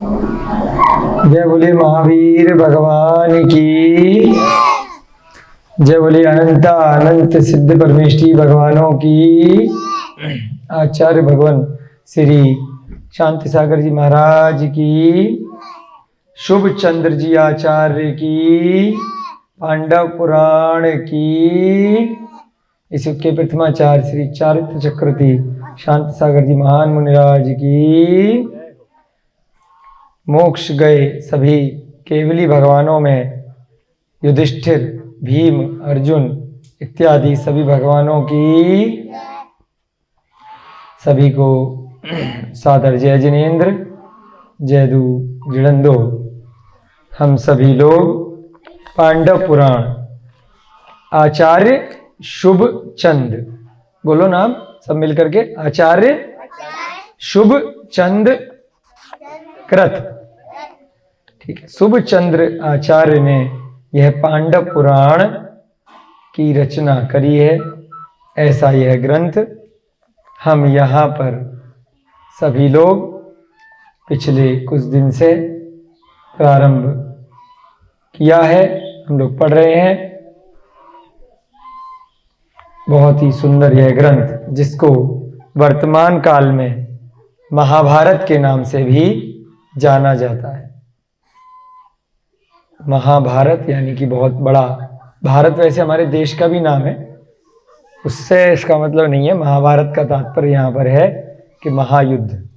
जय बोले महावीर भगवान की। जय बोले अनंत अनंत सिद्ध परमेष्ठी भगवानों की। आचार्य भगवान श्री शांति सागर जी महाराज की, शुभ चंद्र जी आचार्य की, पांडव पुराण की, इस युग के प्रथमाचार्य श्री चारित्र चक्रवर्ती शांति सागर जी महान मुनिराज की, मोक्ष गए सभी केवली भगवानों में युधिष्ठिर, भीम, अर्जुन इत्यादि सभी भगवानों की, सभी को सादर जय जिनेन्द्र, जय दू जिड़ंदो। हम सभी लोग पांडव पुराण आचार्य शुभ चंद, बोलो नाम सब मिलकर के, आचार्य शुभ चंद कृत, ठीक है। शुभ चंद्र आचार्य ने यह पांडव पुराण की रचना करी है, ऐसा यह ग्रंथ हम यहाँ पर सभी लोग पिछले कुछ दिन से प्रारंभ किया है, हम लोग पढ़ रहे हैं। बहुत ही सुंदर यह ग्रंथ, जिसको वर्तमान काल में महाभारत के नाम से भी जाना जाता है। महाभारत यानी कि बहुत बड़ा, भारत वैसे हमारे देश का भी नाम है, उससे इसका मतलब नहीं है। महाभारत का तात्पर्य यहाँ पर है कि महायुद्ध,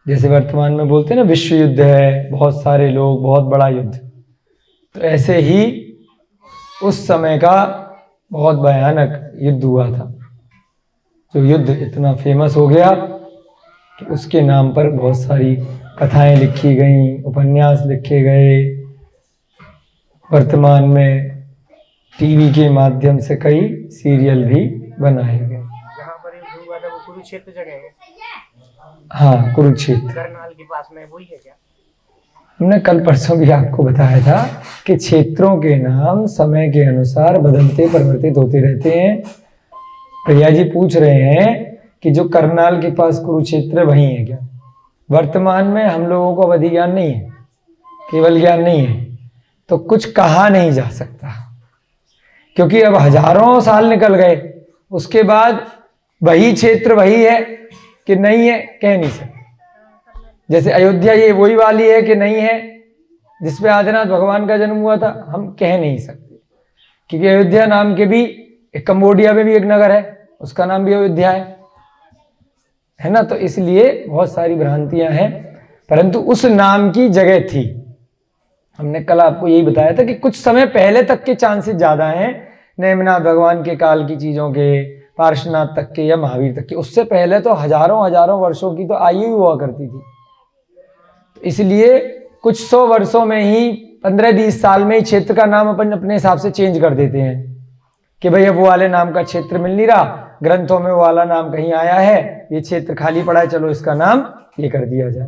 जैसे वर्तमान में बोलते हैं ना विश्व युद्ध है, बहुत सारे लोग, बहुत बड़ा युद्ध, तो ऐसे ही उस समय का बहुत भयानक युद्ध हुआ था, जो युद्ध इतना फेमस हो गया कि उसके नाम पर बहुत सारी कथाएं लिखी गईं, उपन्यास लिखे गए, वर्तमान में टीवी के माध्यम से कई सीरियल भी बनाए गए। जहाँ पर युद्ध हुआ था वो कुरुक्षेत्र जगह है। हाँ, कुरुक्षेत्र करनाल के पास में, वही है क्या? हमने कल परसों भी आपको बताया था कि क्षेत्रों के नाम समय के अनुसार बदलते परिवर्तित होते रहते हैं। भैया जी पूछ रहे हैं कि जो करनाल के पास कुरुक्षेत्र वही है क्या? वर्तमान में हम लोगों को अवधि ज्ञान नहीं है, केवल ज्ञान नहीं है, तो कुछ कहा नहीं जा सकता, क्योंकि अब हजारों साल निकल गए, उसके बाद वही क्षेत्र वही है कि नहीं है, कह नहीं सकते। जैसे अयोध्या ये वही वाली है कि नहीं है जिसपे आदिनाथ भगवान का जन्म हुआ था, हम कह नहीं सकते, क्योंकि अयोध्या नाम के भी एक कंबोडिया में भी एक नगर है, उसका नाम भी अयोध्या है ना। तो इसलिए बहुत सारी भ्रांतियां हैं, परंतु उस नाम की जगह थी। हमने कल आपको यही बताया था कि कुछ समय पहले तक के चांसेस ज्यादा हैं, नेमिनाथ भगवान के काल की चीजों के, पार्श्वनाथ तक के या महावीर तक के। उससे पहले तो हजारों हजारों वर्षों की तो आयु हुआ करती थी, तो इसलिए कुछ 100 वर्षों में ही, 15-20 साल में ही क्षेत्र का नाम अपन अपने हिसाब से चेंज कर देते हैं कि भाई अब वो वाले नाम का क्षेत्र मिल नहीं रहा, ग्रंथों में वो वाला नाम कहीं आया है, ये क्षेत्र खाली पड़ा है, चलो इसका नाम ये कर दिया जाए,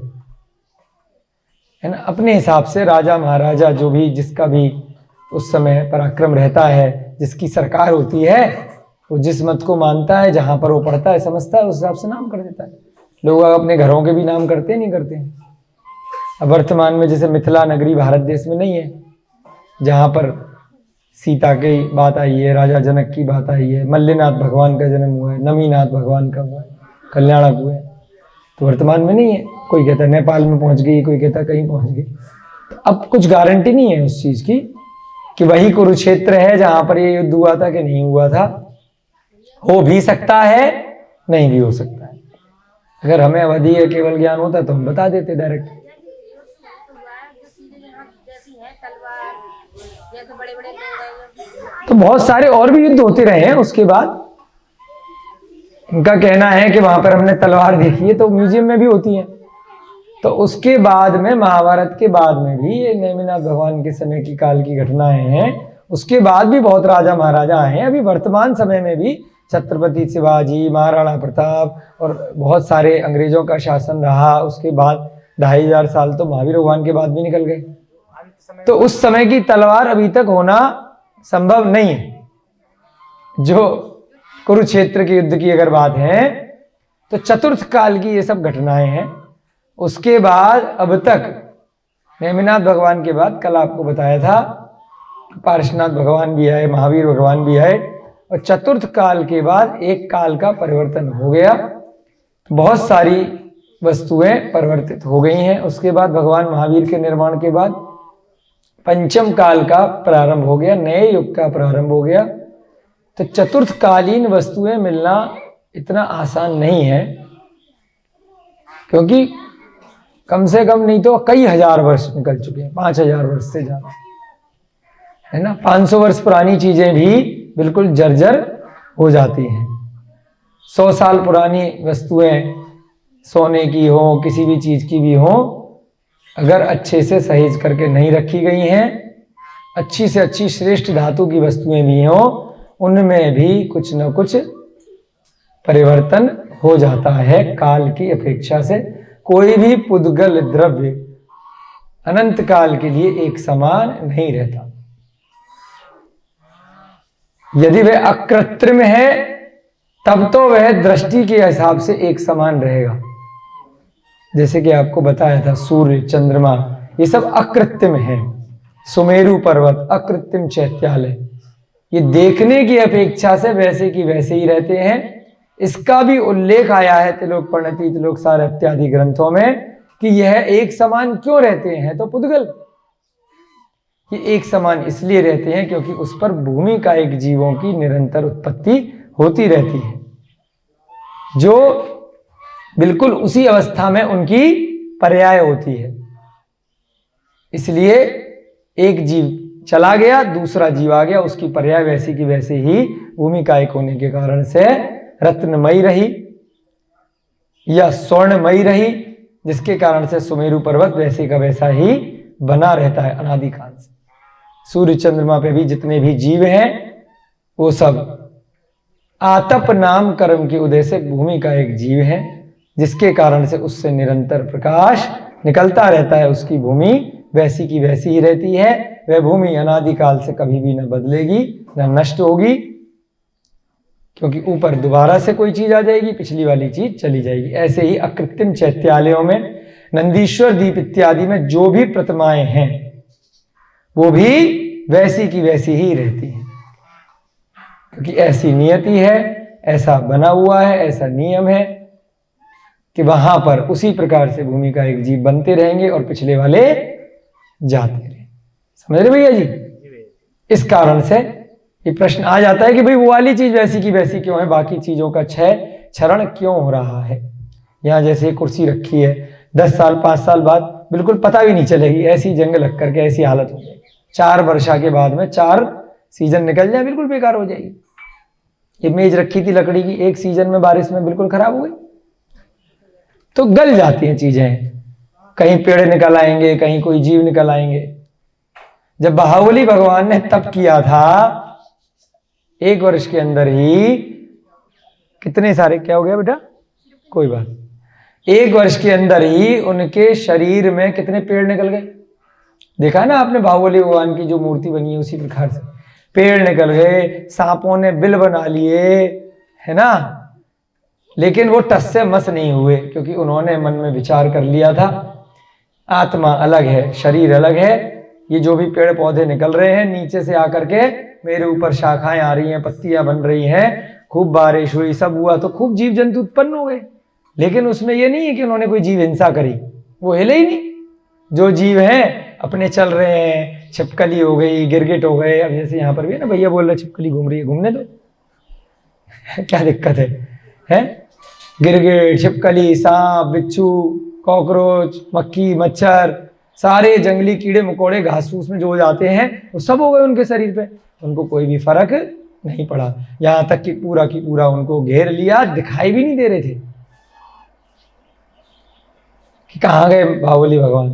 है ना। अपने हिसाब से राजा महाराजा जो भी, जिसका भी उस समय पराक्रम रहता है, जिसकी सरकार होती है, वो जिस मत को मानता है, जहां पर वो पढ़ता है, समझता है, उस हिसाब से नाम कर देता है। लोग अपने घरों के भी नाम करते नहीं करते हैं। अब वर्तमान में जैसे मिथिला नगरी भारत देश में नहीं है, जहां पर सीता की बात आई है, राजा जनक की बात आई है, मल्लिनाथ भगवान का जन्म हुआ है, नमीनाथ भगवान का हुआ है, कल्याणक हुए, तो वर्तमान में नहीं है। कोई कहता है नेपाल में पहुंच गई, कोई कहता है कहीं पहुंच गई। तो अब कुछ गारंटी नहीं है उस चीज की कि वही कुरुक्षेत्र है जहां पर ये युद्ध हुआ था कि नहीं हुआ था। हो भी सकता है, नहीं भी हो सकता है। अगर हमें अवधि या केवल ज्ञान होता तो हम बता देते डायरेक्ट। तो बहुत सारे और भी युद्ध होते रहे हैं उसके बाद। इनका कहना है कि वहां पर हमने तलवार देखी है, तो म्यूजियम में भी होती है। तो उसके बाद में, महाभारत के बाद में भी, ये नेमिनाथ भगवान के समय की काल की घटनाएं हैं। उसके बाद भी बहुत राजा महाराजा आए हैं। अभी वर्तमान समय में भी छत्रपति शिवाजी, महाराणा प्रताप और बहुत सारे अंग्रेजों का शासन रहा। उसके बाद 2500 साल तो महावीर भगवान के बाद भी निकल गए। तो उस समय की तलवार अभी तक होना संभव नहीं है। जो कुरुक्षेत्र के युद्ध की अगर बात है, तो चतुर्थ काल की ये सब घटनाएं हैं। उसके बाद अब तक नेमिनाथ भगवान के बाद कल आपको बताया था पार्श्वनाथ भगवान भी आए, महावीर भगवान भी आए, और चतुर्थ काल के बाद एक काल का परिवर्तन हो गया। बहुत सारी वस्तुएं परिवर्तित हो गई हैं। उसके बाद भगवान महावीर के निर्माण के बाद पंचम काल का प्रारंभ हो गया, नए युग का प्रारंभ हो गया। तो चतुर्थकालीन वस्तुएं मिलना इतना आसान नहीं है, क्योंकि कम से कम नहीं तो कई हजार वर्ष निकल चुके हैं, 5000 वर्ष से ज्यादा, है ना। 500 वर्ष पुरानी चीजें भी बिल्कुल जर्जर हो जाती हैं। 100 साल पुरानी वस्तुएं सोने की हो, किसी भी चीज की भी हो, अगर अच्छे से सहेज करके नहीं रखी गई हैं, अच्छी से अच्छी श्रेष्ठ धातु की वस्तुएं भी हों, उनमें भी कुछ न कुछ परिवर्तन हो जाता है काल की अपेक्षा से। कोई भी पुद्गल द्रव्य अनंत काल के लिए एक समान नहीं रहता। यदि वह अकृत्रिम है तब तो वह दृष्टि के हिसाब से एक समान रहेगा। जैसे कि आपको बताया था सूर्य, चंद्रमा, ये सब अकृत्रिम है। सुमेरु पर्वत अकृत्रिम चैत्यालय, ये देखने की अपेक्षा से वैसे की वैसे ही रहते हैं। इसका भी उल्लेख आया है तिलोक प्रणति, तिलोक सार इत्यादि ग्रंथों में कि यह एक समान क्यों रहते हैं। तो पुद्गल ये एक समान इसलिए रहते हैं क्योंकि उस पर भूमि का एक जीवों की निरंतर उत्पत्ति होती रहती है, जो बिल्कुल उसी अवस्था में उनकी पर्याय होती है। इसलिए एक जीव चला गया, दूसरा जीव आ गया, उसकी पर्याय वैसी की वैसे ही भूमि का एक होने के कारण से रत्नमयी रही या स्वर्णमयी रही, जिसके कारण से सुमेरु पर्वत वैसे का वैसा ही बना रहता है अनादिकाल से। सूर्य चंद्रमा पे भी जितने भी जीव हैं वो सब आतप नाम कर्म के उदय से भूमि का एक जीव है, जिसके कारण से उससे निरंतर प्रकाश निकलता रहता है। उसकी भूमि वैसी की वैसी ही रहती है। वह भूमि अनादिकाल से कभी भी न बदलेगी न नष्ट होगी, क्योंकि ऊपर दोबारा से कोई चीज आ जाएगी, पिछली वाली चीज चली जाएगी। ऐसे ही अकृत्रिम चैत्यालयों में, नंदीश्वर दीप इत्यादि में जो भी प्रतिमाएं हैं वो भी वैसी की वैसी ही रहती हैं, क्योंकि ऐसी नियति है, ऐसा बना हुआ है, ऐसा नियम है कि वहां पर उसी प्रकार से भूमि का एक जीव बनते रहेंगे और पिछले वाले जाते रहेंगे। समझ रहे भैया जी? इस कारण से ये प्रश्न आ जाता है कि भाई वो वाली चीज वैसी की वैसी क्यों है, बाकी चीजों का क्षय क्षरण क्यों हो रहा है। यहां जैसे कुर्सी रखी है, 10 साल 5 साल बाद बिल्कुल पता भी नहीं चलेगी, ऐसी जंग लग करके ऐसी हालत हो जाएगी। 4 वर्षा के बाद में 4 सीजन निकल जाए, बिल्कुल बेकार हो जाएगी। ये मेज रखी थी लकड़ी की, एक सीजन में बारिश में बिल्कुल खराब हो गई। तो गल जाती हैं चीजें, कहीं पेड़ निकल आएंगे, कहीं कोई जीव निकल आएंगे। जब बाहुबली भगवान ने तप किया था 1 वर्ष के अंदर ही कितने सारे, क्या हो गया बेटा, कोई बात, 1 वर्ष के अंदर ही उनके शरीर में कितने पेड़ निकल गए। देखा ना आपने बाहुबली भगवान की जो मूर्ति बनी है, उसी प्रकार से पेड़ निकल गए, सांपों ने बिल बना लिए, है ना। लेकिन वो टस से मस नहीं हुए, क्योंकि उन्होंने मन में विचार कर लिया था आत्मा अलग है, शरीर अलग है। ये जो भी पेड़ पौधे निकल रहे हैं नीचे से आकर के मेरे ऊपर शाखाएं आ रही हैं, पत्तियां बन रही हैं, खूब बारिश हुई, सब हुआ तो खूब जीव जंतु उत्पन्न हो गए। लेकिन उसमें ये नहीं है कि उन्होंने कोई जीव हिंसा करी, वो हिले ही नहीं। जो जीव हैं अपने चल रहे हैं, छिपकली हो गई, गिरगिट हो गए। अब जैसे यहाँ पर भी है ना, भैया बोल रहे छिपकली घूम रही है, घूमने दो क्या दिक्कत है? गिरगिट, छिपकली, सांप, बिच्छू, कॉकरोच, मक्खी, मच्छर, सारे जंगली कीड़े मकोड़े घास फूस में जो जाते हैं वो सब हो गए उनके शरीर पे, उनको कोई भी फर्क नहीं पड़ा। यहां तक कि पूरा की पूरा उनको घेर लिया, दिखाई भी नहीं दे रहे थे कि कहाँ गए बाहुबली भगवान।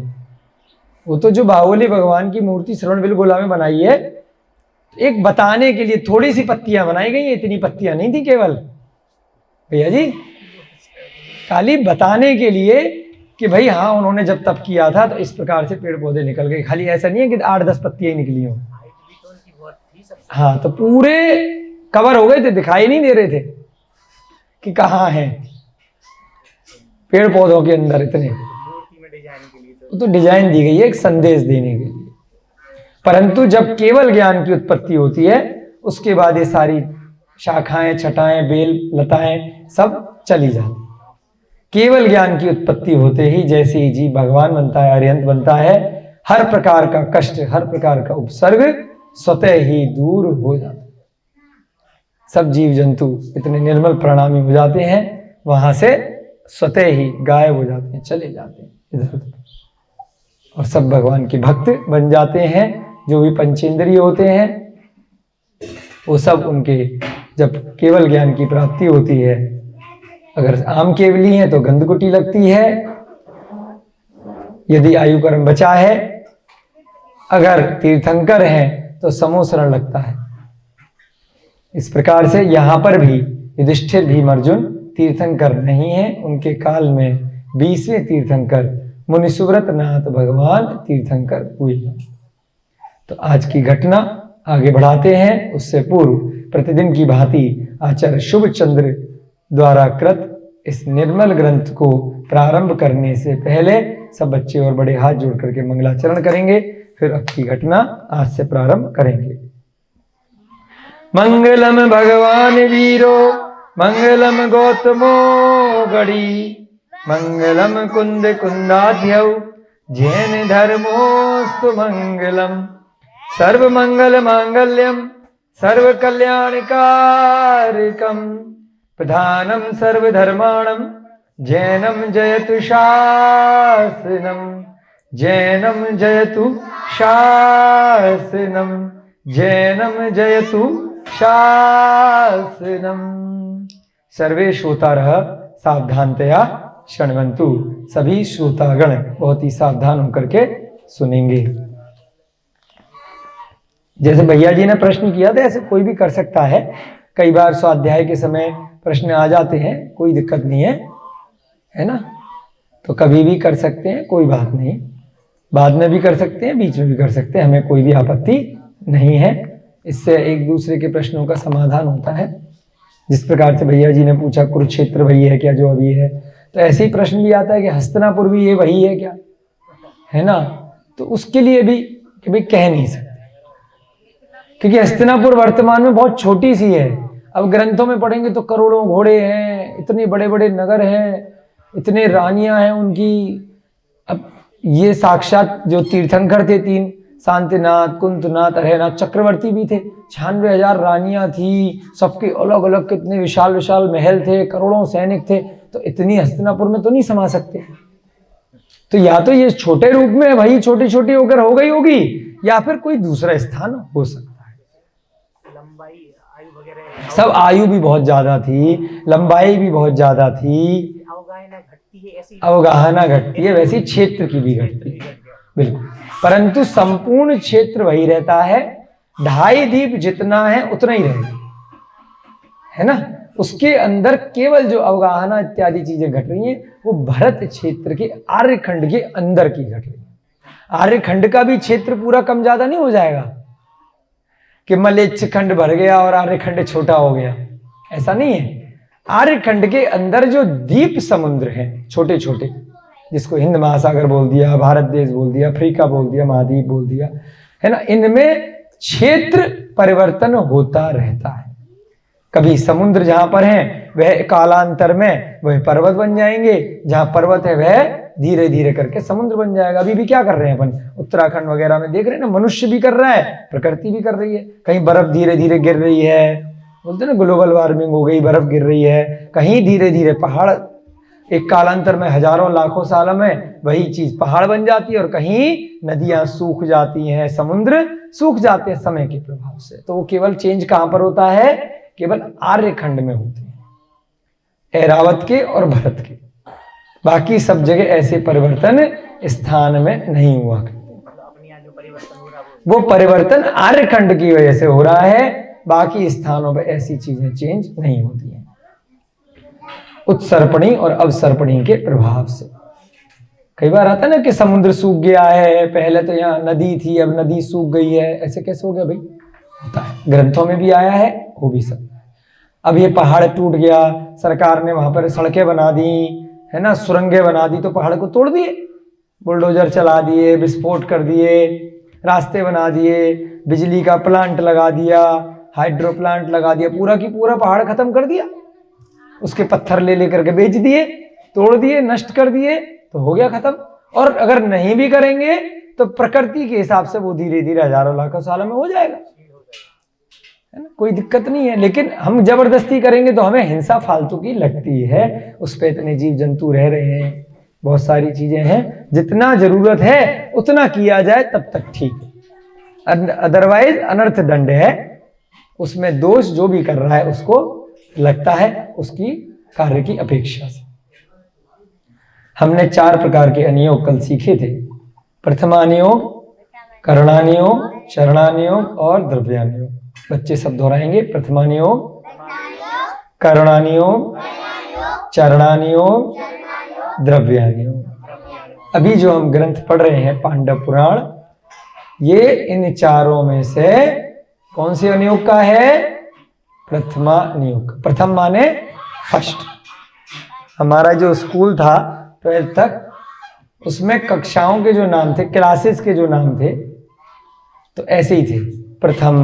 वो तो जो बाहुबली भगवान की मूर्ति श्रवणबेलगोला में बनाई है, एक बताने के लिए थोड़ी सी पत्तियां बनाई गई, इतनी पत्तियां नहीं थी केवल भैया जी, खाली बताने के लिए कि भाई हाँ उन्होंने जब तप किया था तो इस प्रकार से पेड़ पौधे निकल गए। खाली ऐसा नहीं है कि 8-10 पत्तियां ही निकली हो, हाँ, तो पूरे कवर हो गए थे, दिखाई नहीं दे रहे थे कि कहाँ हैं पेड़ पौधों के अंदर इतने। डिजाइन के लिए वो तो डिजाइन दी गई है एक संदेश देने के लिए, परंतु जब केवल ज्ञान की उत्पत्ति होती है उसके बाद ये सारी शाखाएं, छटाएं, बेल, लताएं सब चली जाती। केवल ज्ञान की उत्पत्ति होते ही जैसे ही जीव भगवान बनता है, अरिहंत बनता है, हर प्रकार का कष्ट, हर प्रकार का उपसर्ग स्वतः ही दूर हो जाता है। सब जीव जंतु इतने निर्मल प्रणामी हो जाते हैं, वहां से स्वतः ही गायब हो जाते हैं, चले जाते हैं इधर उधर, और सब भगवान के भक्त बन जाते हैं। जो भी पंचेंद्रिय होते हैं वो सब उनके, जब केवल ज्ञान की प्राप्ति होती है, अगर आम केवली है तो गंधकुटी लगती है, यदि आयु कर्म बचा है, अगर तीर्थंकर हैं तो समोसरण लगता है। इस प्रकार से यहां पर भी युधिष्ठिर भीम अर्जुन तीर्थंकर नहीं है, उनके काल में 20वें तीर्थंकर मुनिसुव्रत नाथ भगवान तीर्थंकर हुए हैं। तो आज की घटना आगे बढ़ाते हैं। उससे पूर्व प्रतिदिन की भांति आचार्य शुभ चंद्र द्वारा कृत इस निर्मल ग्रंथ को प्रारंभ करने से पहले सब बच्चे और बड़े हाथ जोड़ करके मंगलाचरण करेंगे, फिर अब की घटना आज से प्रारंभ करेंगे। मंगलम भगवान वीरो मंगलम गौतमो गड़ी, मंगलम कुंद कुंदाध्यौ जैन धर्मोस्तु मंगलम, सर्व मंगल मांगल्यम सर्व कल्याणकारकम, प्रधानम सर्व धर्माणम जैनम जयतु शासनम, जैनम जयतु शासनम, जैनम जयतु शासनम। सर्वे श्रोतारः सावधानतया शृण्वन्तु। सभी श्रोतागण बहुत ही सावधान होकर के सुनेंगे। जैसे भैया जी ने प्रश्न किया था ऐसे कोई भी कर सकता है। कई बार स्वाध्याय के समय प्रश्न आ जाते हैं, कोई दिक्कत नहीं है ना, तो कभी भी कर सकते हैं, कोई बात नहीं। बाद में भी कर सकते हैं, बीच में भी कर सकते हैं, हमें कोई भी आपत्ति नहीं है। इससे एक दूसरे के प्रश्नों का समाधान होता है। जिस प्रकार से भैया जी ने पूछा कुरुक्षेत्र वही है क्या जो अभी है, तो ऐसे ही प्रश्न भी आता है कि हस्तिनापुर भी ये वही है क्या, है ना, तो उसके लिए भी कभी कह नहीं सकते, क्योंकि हस्तिनापुर वर्तमान में बहुत छोटी सी है। अब ग्रंथों में पढ़ेंगे तो करोड़ों घोड़े हैं, इतने बड़े बड़े नगर हैं, इतने रानियां हैं उनकी। अब ये साक्षात जो तीर्थंकर थे, 3 शांतिनाथ, कुंतनाथ, अरहनाथ, चक्रवर्ती भी थे, 96,000 रानियां थी, सबके अलग अलग कितने विशाल विशाल महल थे, करोड़ों सैनिक थे, तो इतनी हस्तिनापुर में तो नहीं समा सकते। तो या तो ये छोटे रूप में वही छोटी छोटी होकर हो गई होगी, या फिर कोई दूसरा स्थान हो सकता है। लंबाई, आयु वगैरह, सब आयु भी बहुत ज्यादा थी, लंबाई भी बहुत ज्यादा थी, अवगाहना घटती है, ऐसी अवगाहना घटती है, वैसी क्षेत्र की भी घटती है, बिल्कुल। परंतु संपूर्ण क्षेत्र वही रहता है, 2.5 दीप जितना है उतना ही रहेगा, है ना। उसके अंदर केवल जो अवगाहना इत्यादि चीजें घट रही हैं वो भरत क्षेत्र के आर्यखंड के अंदर की घट रही है। आर्यखंड का भी क्षेत्र पूरा कम ज्यादा नहीं हो जाएगा कि मलेच्छ खंड भर गया और आर्यखंड छोटा हो गया, ऐसा नहीं है। आर्यखंड के अंदर जो द्वीप समुद्र हैं छोटे छोटे, जिसको हिंद महासागर बोल दिया, भारत देश बोल दिया, अफ्रीका बोल दिया, महाद्वीप बोल दिया, है ना, इनमें क्षेत्र परिवर्तन होता रहता है। कभी समुद्र जहां पर हैं वह कालांतर में वह पर्वत बन जाएंगे, जहां पर्वत है वह धीरे धीरे करके समुद्र बन जाएगा। अभी भी क्या कर रहे हैं अपन, उत्तराखंड वगैरह में देख रहे हैं ना, मनुष्य भी कर रहा है, प्रकृति भी कर रही है। कहीं बर्फ धीरे धीरे गिर रही है, बोलते हैं ना ग्लोबल वार्मिंग हो गई, बर्फ गिर रही है। कहीं धीरे धीरे पहाड़, एक कालांतर में हजारों लाखों सालों में वही चीज पहाड़ बन जाती है, और कहीं नदियां सूख जाती हैं, समुद्र सूख जाते हैं समय के प्रभाव से। तो वो केवल चेंज कहां पर होता है, केवल आर्यखंड में होते हैं, ऐरावत के और भरत के। बाकी सब जगह ऐसे परिवर्तन स्थान में नहीं हुआ करते। अपने यहाँ जो परिवर्तन हो रहा है वो परिवर्तन आर्यखंड की वजह से हो रहा है, बाकी स्थानों पर ऐसी चीजें चेंज नहीं होती हैं, उत्सर्पणी और अवसर्पणी के प्रभाव से। कई बार आता है ना कि समुद्र सूख गया है, पहले तो यहाँ नदी थी अब नदी सूख गई है, ऐसे कैसे हो गया भाई, होता है, ग्रंथों में भी आया है, हो भी सकता है। अब ये पहाड़ टूट गया, सरकार ने वहां पर सड़कें बना दी, है ना, सुरंगें बना दी, तो पहाड़ को तोड़ दिए, बुलडोजर चला दिए, विस्फोट कर दिए, रास्ते बना दिए, बिजली का प्लांट लगा दिया, हाइड्रो प्लांट लगा दिया, पूरा की पूरा पहाड़ खत्म कर दिया, उसके पत्थर ले लेकर के बेच दिए, तोड़ दिए, नष्ट कर दिए, तो हो गया खत्म। और अगर नहीं भी करेंगे तो प्रकृति के हिसाब से वो धीरे धीरे हजारों लाखों सालों में हो जाएगा, है ना, कोई दिक्कत नहीं है। लेकिन हम जबरदस्ती करेंगे तो हमें हिंसा फालतू की लगती है। उस पे इतने जीव जंतु रह रहे हैं, बहुत सारी चीजें हैं, जितना जरूरत है उतना किया जाए तब तक ठीक है, अदरवाइज अनर्थ दंड है। उसमें दोष जो भी कर रहा है उसको लगता है उसकी कार्य की अपेक्षा से। हमने 4 प्रकार के अनियोग कल सीखे थे। प्रथमानियोग, करणानियोग, चरणानियोग और द्रव्यानियोग। बच्चे सब दोहराएंगे। प्रथमानियोग, करणानियोग, चरणानियोग, द्रव्यानियोग। अभी जो हम ग्रंथ पढ़ रहे हैं पांडव पुराण, ये इन चारों में से कौन से अनियोग का है? प्रथमा नियोग। प्रथम माने फर्स्ट। हमारा जो स्कूल था 12th तक, उसमें कक्षाओं के जो नाम थे, क्लासेस के जो नाम थे, तो ऐसे ही थे। प्रथम,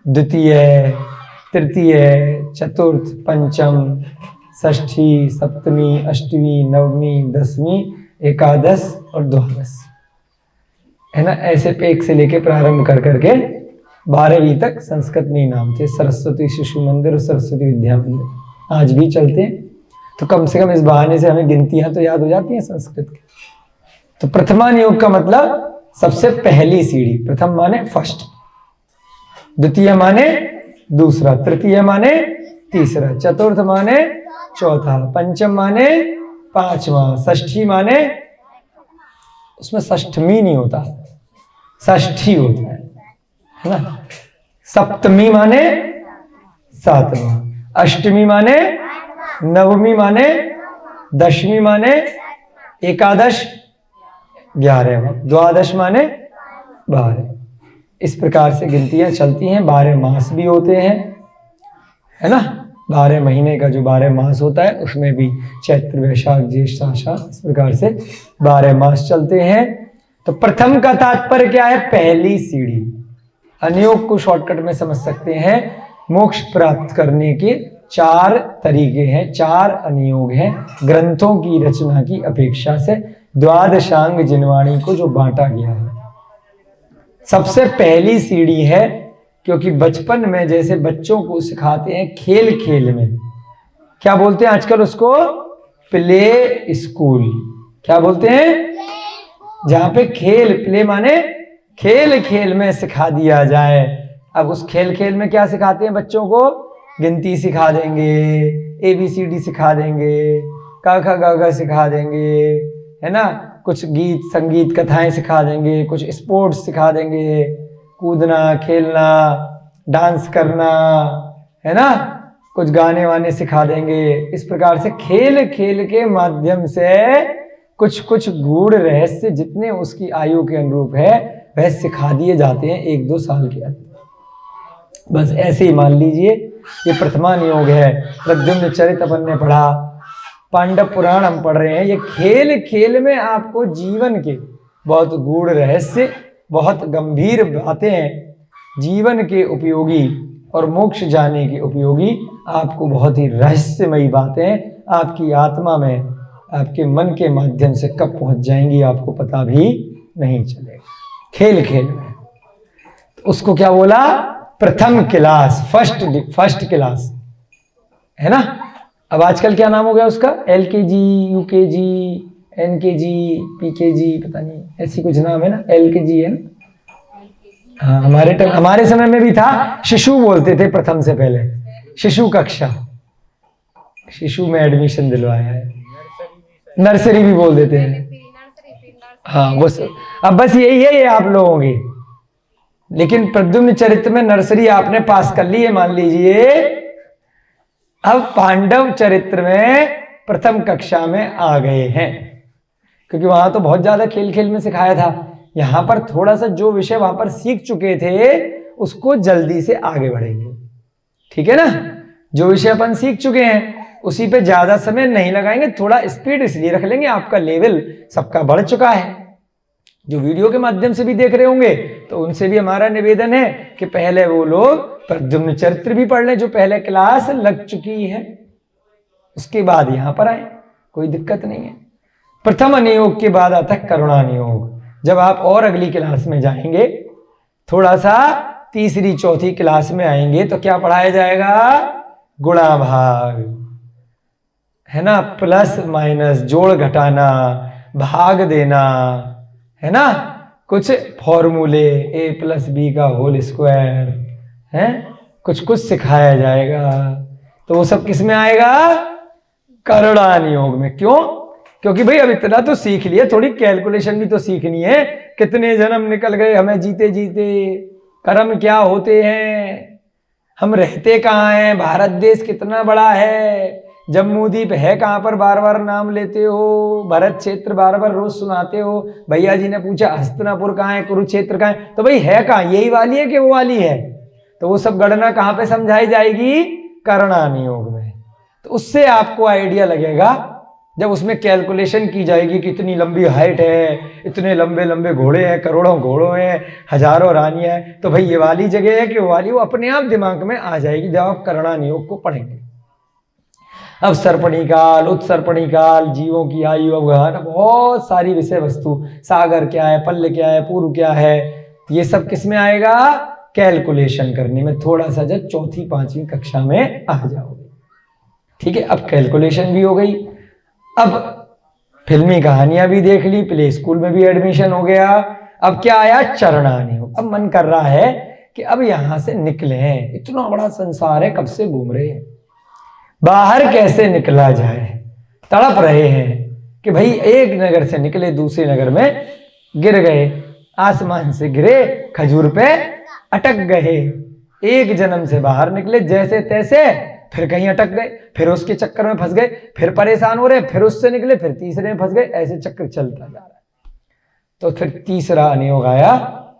द्वितीय, तृतीय, चतुर्थ, पंचम, षष्ठी, सप्तमी, अष्टमी, नवमी, दसवीं, एकादश और द्वादश, है ना। ऐसे एक से लेके प्रारंभ कर करके 12वीं तक संस्कृत में ही नाम थे। सरस्वती शिशु मंदिर और सरस्वती विद्या मंदिर आज भी चलते हैं, तो कम से कम इस बहाने से हमें गिनतियां तो याद हो जाती हैं संस्कृत की। तो प्रथमानियोग का मतलब सबसे पहली सीढ़ी। प्रथम माने फर्स्ट, द्वितीय माने दूसरा, तृतीय माने तीसरा, चतुर्थ माने चौथा, पंचम माने पांचवा, षष्ठी माने, उसमें षष्ठमी नहीं होता, षष्ठी होता है ना। सप्तमी माने सातवां, अष्टमी माने नवमी माने दशमी माने एकादश 11वां, द्वादश माने 12। इस प्रकार से गिनतियां चलती हैं। 12 मास भी होते हैं, है ना। 12 महीने का जो 12 मास होता है उसमें भी चैत्र, वैशाख, ज्येष्ठ, आषाढ़, इस प्रकार से 12 मास चलते हैं। तो प्रथम का तात्पर्य क्या है? पहली सीढ़ी। अनियोग को शॉर्टकट में समझ सकते हैं। मोक्ष प्राप्त करने के 4 तरीके हैं, 4 अनियोग हैं ग्रंथों की रचना की अपेक्षा से, द्वादशांग जिनवाणी को जो बांटा गया है। सबसे पहली सीढ़ी है, क्योंकि बचपन में जैसे बच्चों को सिखाते हैं खेल खेल में, क्या बोलते हैं आजकल उसको? Play school. क्या बोलते हैं? जहां पे खेल, प्ले माने खेल खेल में सिखा दिया जाए। अब उस खेल खेल में क्या सिखाते हैं बच्चों को? गिनती सिखा देंगे, ABCD सिखा देंगे, क ख ग घ सिखा देंगे, है ना। कुछ गीत संगीत कथाएं सिखा देंगे, कुछ स्पोर्ट्स सिखा देंगे, कूदना, खेलना, डांस करना, है ना, कुछ गाने वाने सिखा देंगे। इस प्रकार से खेल खेल के माध्यम से कुछ कुछ गूढ़ रहस्य जितने उसकी आयु के अनुरूप है वह सिखा दिए जाते हैं 1-2 साल के अंदर। बस ऐसे ही मान लीजिए ये प्रथमा नियोग है। प्रद्युम्न चरित अपन ने पढ़ा, पांडव पुराण हम पढ़ रहे हैं। ये खेल खेल में आपको जीवन के बहुत गूढ़ रहस्य, बहुत गंभीर बातें, जीवन के उपयोगी और मोक्ष जाने के उपयोगी, आपको बहुत ही रहस्यमयी बातें आपकी आत्मा में, आपके मन के माध्यम से कब पहुंच जाएंगी आपको पता भी नहीं चलेगा। खेल खेल में तो उसको क्या बोला? प्रथम क्लास, फर्स्ट क्लास, है ना। अब आजकल क्या नाम हो गया उसका? LKG, UKG, NKG, PKG, पता नहीं ऐसी कुछ नाम है ना। LKG है ना। हाँ, हमारे समय में भी था, शिशु बोलते थे प्रथम से पहले, शिशु कक्षा, शिशु में एडमिशन दिलवाया है। नर्सरी भी बोल देते हैं। हाँ, बस अब बस यही है ये आप लोगों की। लेकिन प्रद्युम्न चरित्र में नर्सरी आपने पास कर ली है मान लीजिए। अब पांडव चरित्र में प्रथम कक्षा में आ गए हैं, क्योंकि वहां तो बहुत ज्यादा खेल खेल में सिखाया था। यहां पर थोड़ा सा जो विषय वहां पर सीख चुके थे उसको जल्दी से आगे बढ़ेंगे, ठीक है ना। जो विषय अपन सीख चुके हैं उसी पे ज्यादा समय नहीं लगाएंगे, थोड़ा स्पीड इसलिए रख लेंगे, आपका लेवल सबका बढ़ चुका है। जो वीडियो के माध्यम से भी देख रहे होंगे तो उनसे भी हमारा निवेदन है कि पहले वो लोग प्रद्युम्न चरित्र भी पढ़ लें, जो पहले क्लास लग चुकी है, उसके बाद यहां पर आए, कोई दिक्कत नहीं है। प्रथम नियोग के बाद आता है करुणा नियोग। जब आप और अगली क्लास में जाएंगे, थोड़ा सा तीसरी चौथी क्लास में आएंगे तो क्या पढ़ाया जाएगा? गुणा भाग, है ना, प्लस माइनस, जोड़ घटाना, भाग देना, है ना, कुछ फॉर्मूले, ए प्लस बी का होल स्क्वायर, है, कुछ कुछ सिखाया जाएगा। तो वो सब किस में आएगा? करुणा नियोग में। क्यों? क्योंकि भाई अब इतना तो सीख लिया, थोड़ी कैलकुलेशन भी तो सीखनी है। कितने जन्म निकल गए हमें जीते जीते, कर्म क्या होते हैं, हम रहते कहाँ हैं, भारत देश कितना बड़ा है, जम्मू द्वीप है कहाँ पर, बार बार नाम लेते हो, भरत क्षेत्र बार बार रोज सुनाते हो। भैया जी ने पूछा हस्तिनापुर कहाँ है, कुरुक्षेत्र कहाँ है, तो भाई है कहाँ, यही वाली है कि वो वाली है? तो वो सब गणना कहाँ पे समझाई जाएगी? करुणा नियोग में। तो उससे आपको आइडिया लगेगा, जब उसमें कैलकुलेशन की जाएगी कि इतनी लंबी हाइट है, इतने लंबे लंबे घोड़े हैं, करोड़ों घोड़ों हैं, हजारों रानियां हैं, तो भाई ये वाली जगह है कि वो वाली, वो अपने आप दिमाग में आ जाएगी जब आप करुणा नियोग को पढ़ेंगे। अब सर्पणी काल, उत्सर्पणी काल, जीवों की आयु अवगाहन, बहुत सारी विषय वस्तु, सागर क्या है, पल्ल क्या है, पूर्व क्या है, ये सब किस में आएगा? कैलकुलेशन करने में। थोड़ा सा जब चौथी पांचवी कक्षा में आ जाओगे, ठीक है। अब कैलकुलेशन भी हो गई, अब फिल्मी कहानियां भी देख ली, प्ले स्कूल में भी एडमिशन हो गया। अब क्या आया? चरणानी। अब मन कर रहा है कि अब यहां से निकले हैं, इतना बड़ा संसार है, कब से घूम रहे हैं, बाहर कैसे निकला जाए, तड़प रहे हैं कि भाई एक नगर से निकले दूसरे नगर में गिर गए, आसमान से गिरे खजूर पे अटक गए, एक जन्म से बाहर निकले जैसे तैसे, फिर कहीं अटक गए, फिर उसके चक्कर में फंस गए, फिर परेशान हो रहे, फिर उससे निकले, फिर तीसरे में फंस गए, ऐसे चक्कर चलता जा रहा है। तो फिर तीसरा नियोग आया,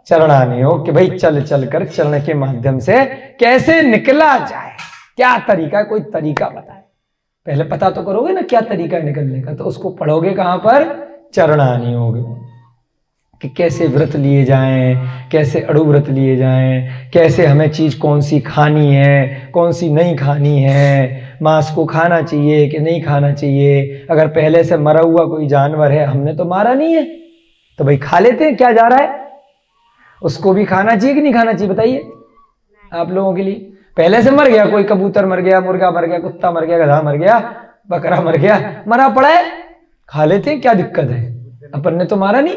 चरणानियोग, कि भाई चल चल कर चरण के माध्यम से कैसे निकला जाए, क्या तरीका, कोई तरीका बताए। पहले पता तो करोगे ना क्या तरीका निकलने का, तो उसको पढ़ोगे कहां पर? चरणानियोग में, कि कैसे व्रत लिए जाएं, कैसे अड़ु व्रत लिए जाएं, कैसे हमें चीज कौन सी खानी है, कौन सी नहीं खानी है, मांस को खाना चाहिए कि नहीं खाना चाहिए। अगर पहले से मरा हुआ कोई जानवर है, हमने तो मारा नहीं है, तो भाई खा लेते हैं, क्या जा रहा है, उसको भी खाना चाहिए कि नहीं खाना चाहिए, बताइए आप लोगों के लिए। पहले से मर गया कोई, कबूतर मर गया, मुर्गा मर गया, कुत्ता मर गया, गधा मर गया, बकरा मर गया, मरा पड़ा है, खा लेते हैं, क्या दिक्कत है, अपन ने तो मारा नहीं।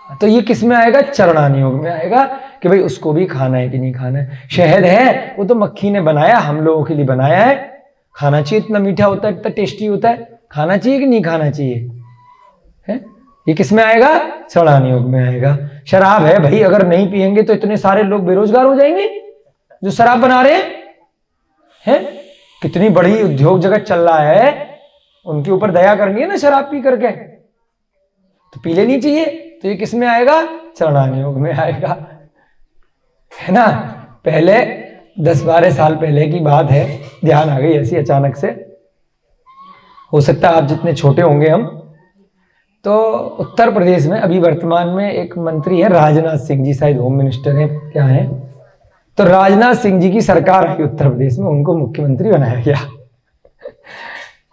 तो ये किस में आएगा? चरणानियोग में आएगा, कि भाई उसको भी खाना है कि नहीं खाना है। शहद है, वो तो मक्खी ने बनाया, हम लोगों के लिए बनाया है, खाना चाहिए, इतना मीठा होता है, इतना टेस्टी होता है, खाना चाहिए कि नहीं खाना चाहिए, है? ये किस में आएगा? चरणानियोग में आएगा। शराब है भाई, अगर नहीं पिएंगे तो इतने सारे लोग बेरोजगार हो जाएंगे जो शराब बना रहे हैं। कितनी बड़ी उद्योग जगत चल रहा है, उनके ऊपर दया करनी है ना, शराब पी करके तो पी लेनी चाहिए। तो ये किस में आएगा? चरणानियोग में आएगा, है ना। पहले 10-12 साल पहले की बात है, ध्यान आ गई ऐसी अचानक से, हो सकता है आप जितने छोटे होंगे हम, तो उत्तर प्रदेश में अभी वर्तमान में एक मंत्री है राजनाथ सिंह जी, शायद होम मिनिस्टर है, क्या है, तो राजनाथ सिंह जी की सरकार आई उत्तर प्रदेश में, उनको मुख्यमंत्री बनाया गया।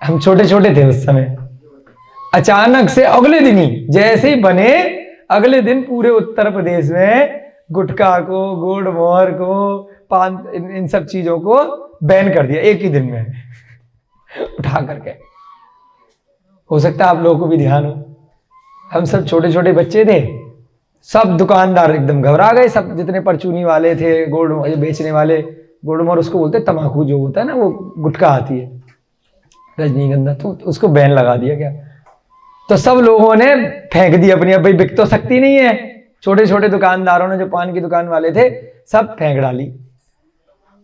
हम छोटे छोटे थे उस समय। अचानक से अगले दिन ही, जैसे ही बने अगले दिन पूरे उत्तर प्रदेश में गुटखा को, गुड़ मोहर को, पान, इन सब चीजों को बैन कर दिया एक ही दिन में उठा करके। हो सकता है आप लोगों को भी ध्यान हो, हम सब छोटे छोटे बच्चे थे, सब दुकानदार एकदम घबरा गए, सब जितने परचूनी वाले थे, गुड़ बेचने वाले, गुड़ मोहर उसको बोलते तंबाकू जो होता है ना, वो गुटखा आती है रजनीगंधा, तो उसको बैन लगा दिया गया। तो सब लोगों ने फेंक दी अपनी, अब भाई बिक तो सकती नहीं है, छोटे छोटे दुकानदारों ने, जो पान की दुकान वाले थे, सब फेंक डाली,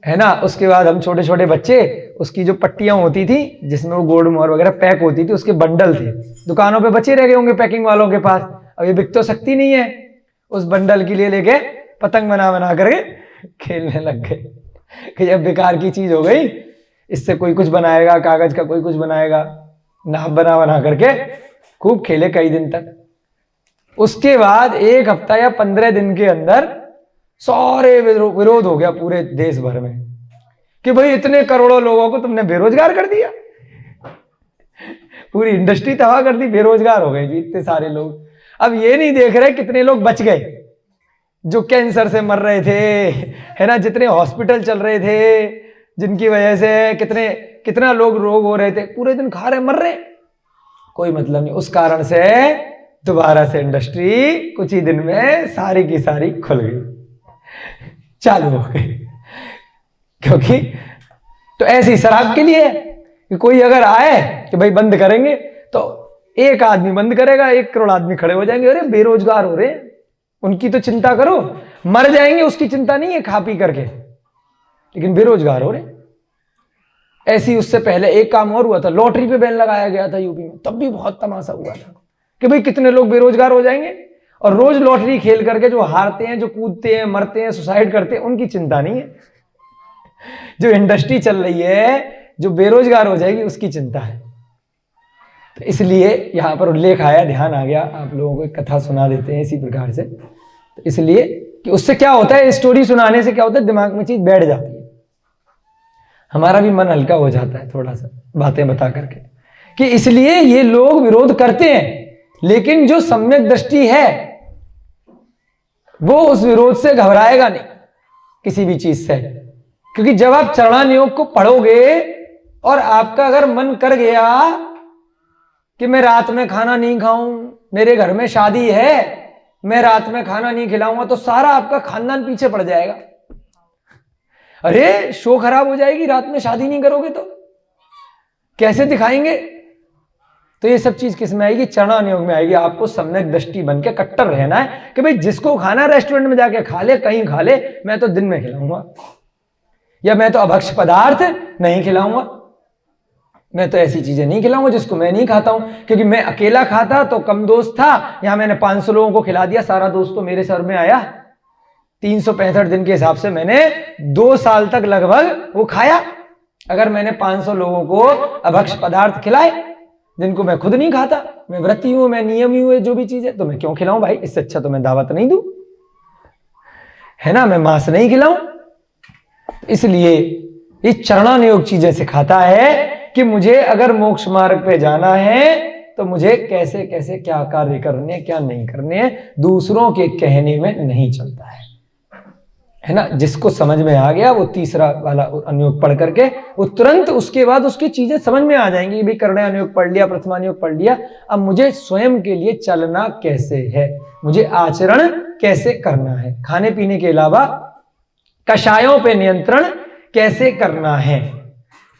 है ना। उसके बाद हम छोटे छोटे बच्चे, उसकी जो पट्टियां होती थी जिसमें वो गुड़ मोहर वगैरह पैक होती थी, उसके बंडल थे, दुकानों पे बचे रह गए होंगे पैकिंग वालों के पास, अब ये बिक तो सकती नहीं है, उस बंडल के लिए लेके पतंग बना बना करके खेलने लग गए कि जब बेकार की चीज हो गई, इससे कोई कुछ बनाएगा, कागज का कोई कुछ बनाएगा, नाव बना करके खूब खेले कई दिन तक। उसके बाद 1 हफ्ता या 15 दिन के अंदर सारे विरोध हो गया पूरे देश भर में कि भाई इतने करोड़ों लोगों को तुमने बेरोजगार कर दिया, पूरी इंडस्ट्री तबाह कर दी, बेरोजगार हो गए जी इतने सारे लोग। अब ये नहीं देख रहे कितने लोग बच गए जो कैंसर से मर रहे थे, है ना, जितने हॉस्पिटल चल रहे थे, जिनकी वजह से कितना लोग रोग हो रहे थे, पूरे दिन खा रहे मर रहे, कोई मतलब नहीं। उस कारण से दोबारा से इंडस्ट्री कुछ ही दिन में सारी की सारी खुल गई, चालू हो गई। क्योंकि तो ऐसी शराब के लिए कि कोई अगर आए कि भाई बंद करेंगे तो 1 आदमी बंद करेगा, 1 करोड़ आदमी खड़े हो जाएंगे, अरे बेरोजगार हो रहे हैं, उनकी तो चिंता करो, मर जाएंगे उसकी चिंता नहीं है खा पी करके, लेकिन बेरोजगार हो रहे। ऐसी उससे पहले एक काम और हुआ था, लॉटरी पे बैन लगाया गया था यूपी में, तब भी बहुत तमाशा हुआ था कि भाई कितने लोग बेरोजगार हो जाएंगे, और रोज लॉटरी खेल करके जो हारते हैं, जो कूदते हैं, मरते हैं, सुसाइड करते हैं, उनकी चिंता नहीं है। जो इंडस्ट्री चल रही है, जो बेरोजगार हो जाएगी उसकी चिंता है। तो इसलिए यहां पर उल्लेख आया, ध्यान आ गया, आप लोगों को एक कथा सुना देते हैं इसी प्रकार से। तो इसलिए कि उससे क्या होता है, स्टोरी सुनाने से क्या होता है, दिमाग में चीज बैठ जाती है, हमारा भी मन हल्का हो जाता है थोड़ा सा बातें बता करके, कि इसलिए ये लोग विरोध करते हैं, लेकिन जो सम्यक दृष्टि है वो उस विरोध से घबराएगा नहीं किसी भी चीज से। क्योंकि जब आप चरणान योग को पढ़ोगे और आपका अगर मन कर गया कि मैं रात में खाना नहीं खाऊं, मेरे घर में शादी है, मैं रात में खाना नहीं खिलाऊंगा, तो सारा आपका खानदान पीछे पड़ जाएगा। अरे शो खराब हो जाएगी, रात में शादी नहीं करोगे तो कैसे दिखाएंगे। तो ये सब चीज किस में आएगी, चरणान योग में आएगी। आपको सम्यक दृष्टि बन के कट्टर रहना है कि भाई जिसको खाना रेस्टोरेंट में जाके खा ले, कहीं खा ले, मैं तो दिन में खिलाऊंगा, या मैं तो अभक्ष पदार्थ नहीं खिलाऊंगा, मैं तो ऐसी चीजें नहीं खिलाऊंगा जिसको मैं नहीं खाता हूं। क्योंकि मैं अकेला खाता तो कम दोस्त था, यहां मैंने 500 लोगों को खिला दिया, सारा दोस्त तो मेरे सर में आया। 365 दिन के हिसाब से मैंने 2 साल तक लगभग वो खाया। अगर मैंने 500 लोगों को अभक्ष पदार्थ खिलाए जिनको मैं खुद नहीं खाता, मैं व्रती हूं, मैं नियमी हूं, जो भी चीज है, तो मैं क्यों खिलाऊं भाई, इससे अच्छा तो मैं दावत नहीं दूं, है ना, मैं मांस नहीं खिलाऊं। इसलिए ये चरणान योग चीजें सिखाता है कि मुझे अगर मोक्ष मार्ग पे जाना है तो मुझे कैसे कैसे क्या कार्य करने हैं, क्या नहीं करने हैं, दूसरों के कहने में नहीं चलता है ना। जिसको समझ में आ गया वो तीसरा वाला अनुयोग पढ़ करके वो तुरंत उसके बाद उसकी चीजें समझ में आ जाएंगी। भी करणे अनुयोग पढ़ लिया, प्रथमानुयोग पढ़ लिया, अब मुझे स्वयं के लिए चलना कैसे है, मुझे आचरण कैसे करना है, खाने पीने के अलावा कषायों पे नियंत्रण कैसे करना है,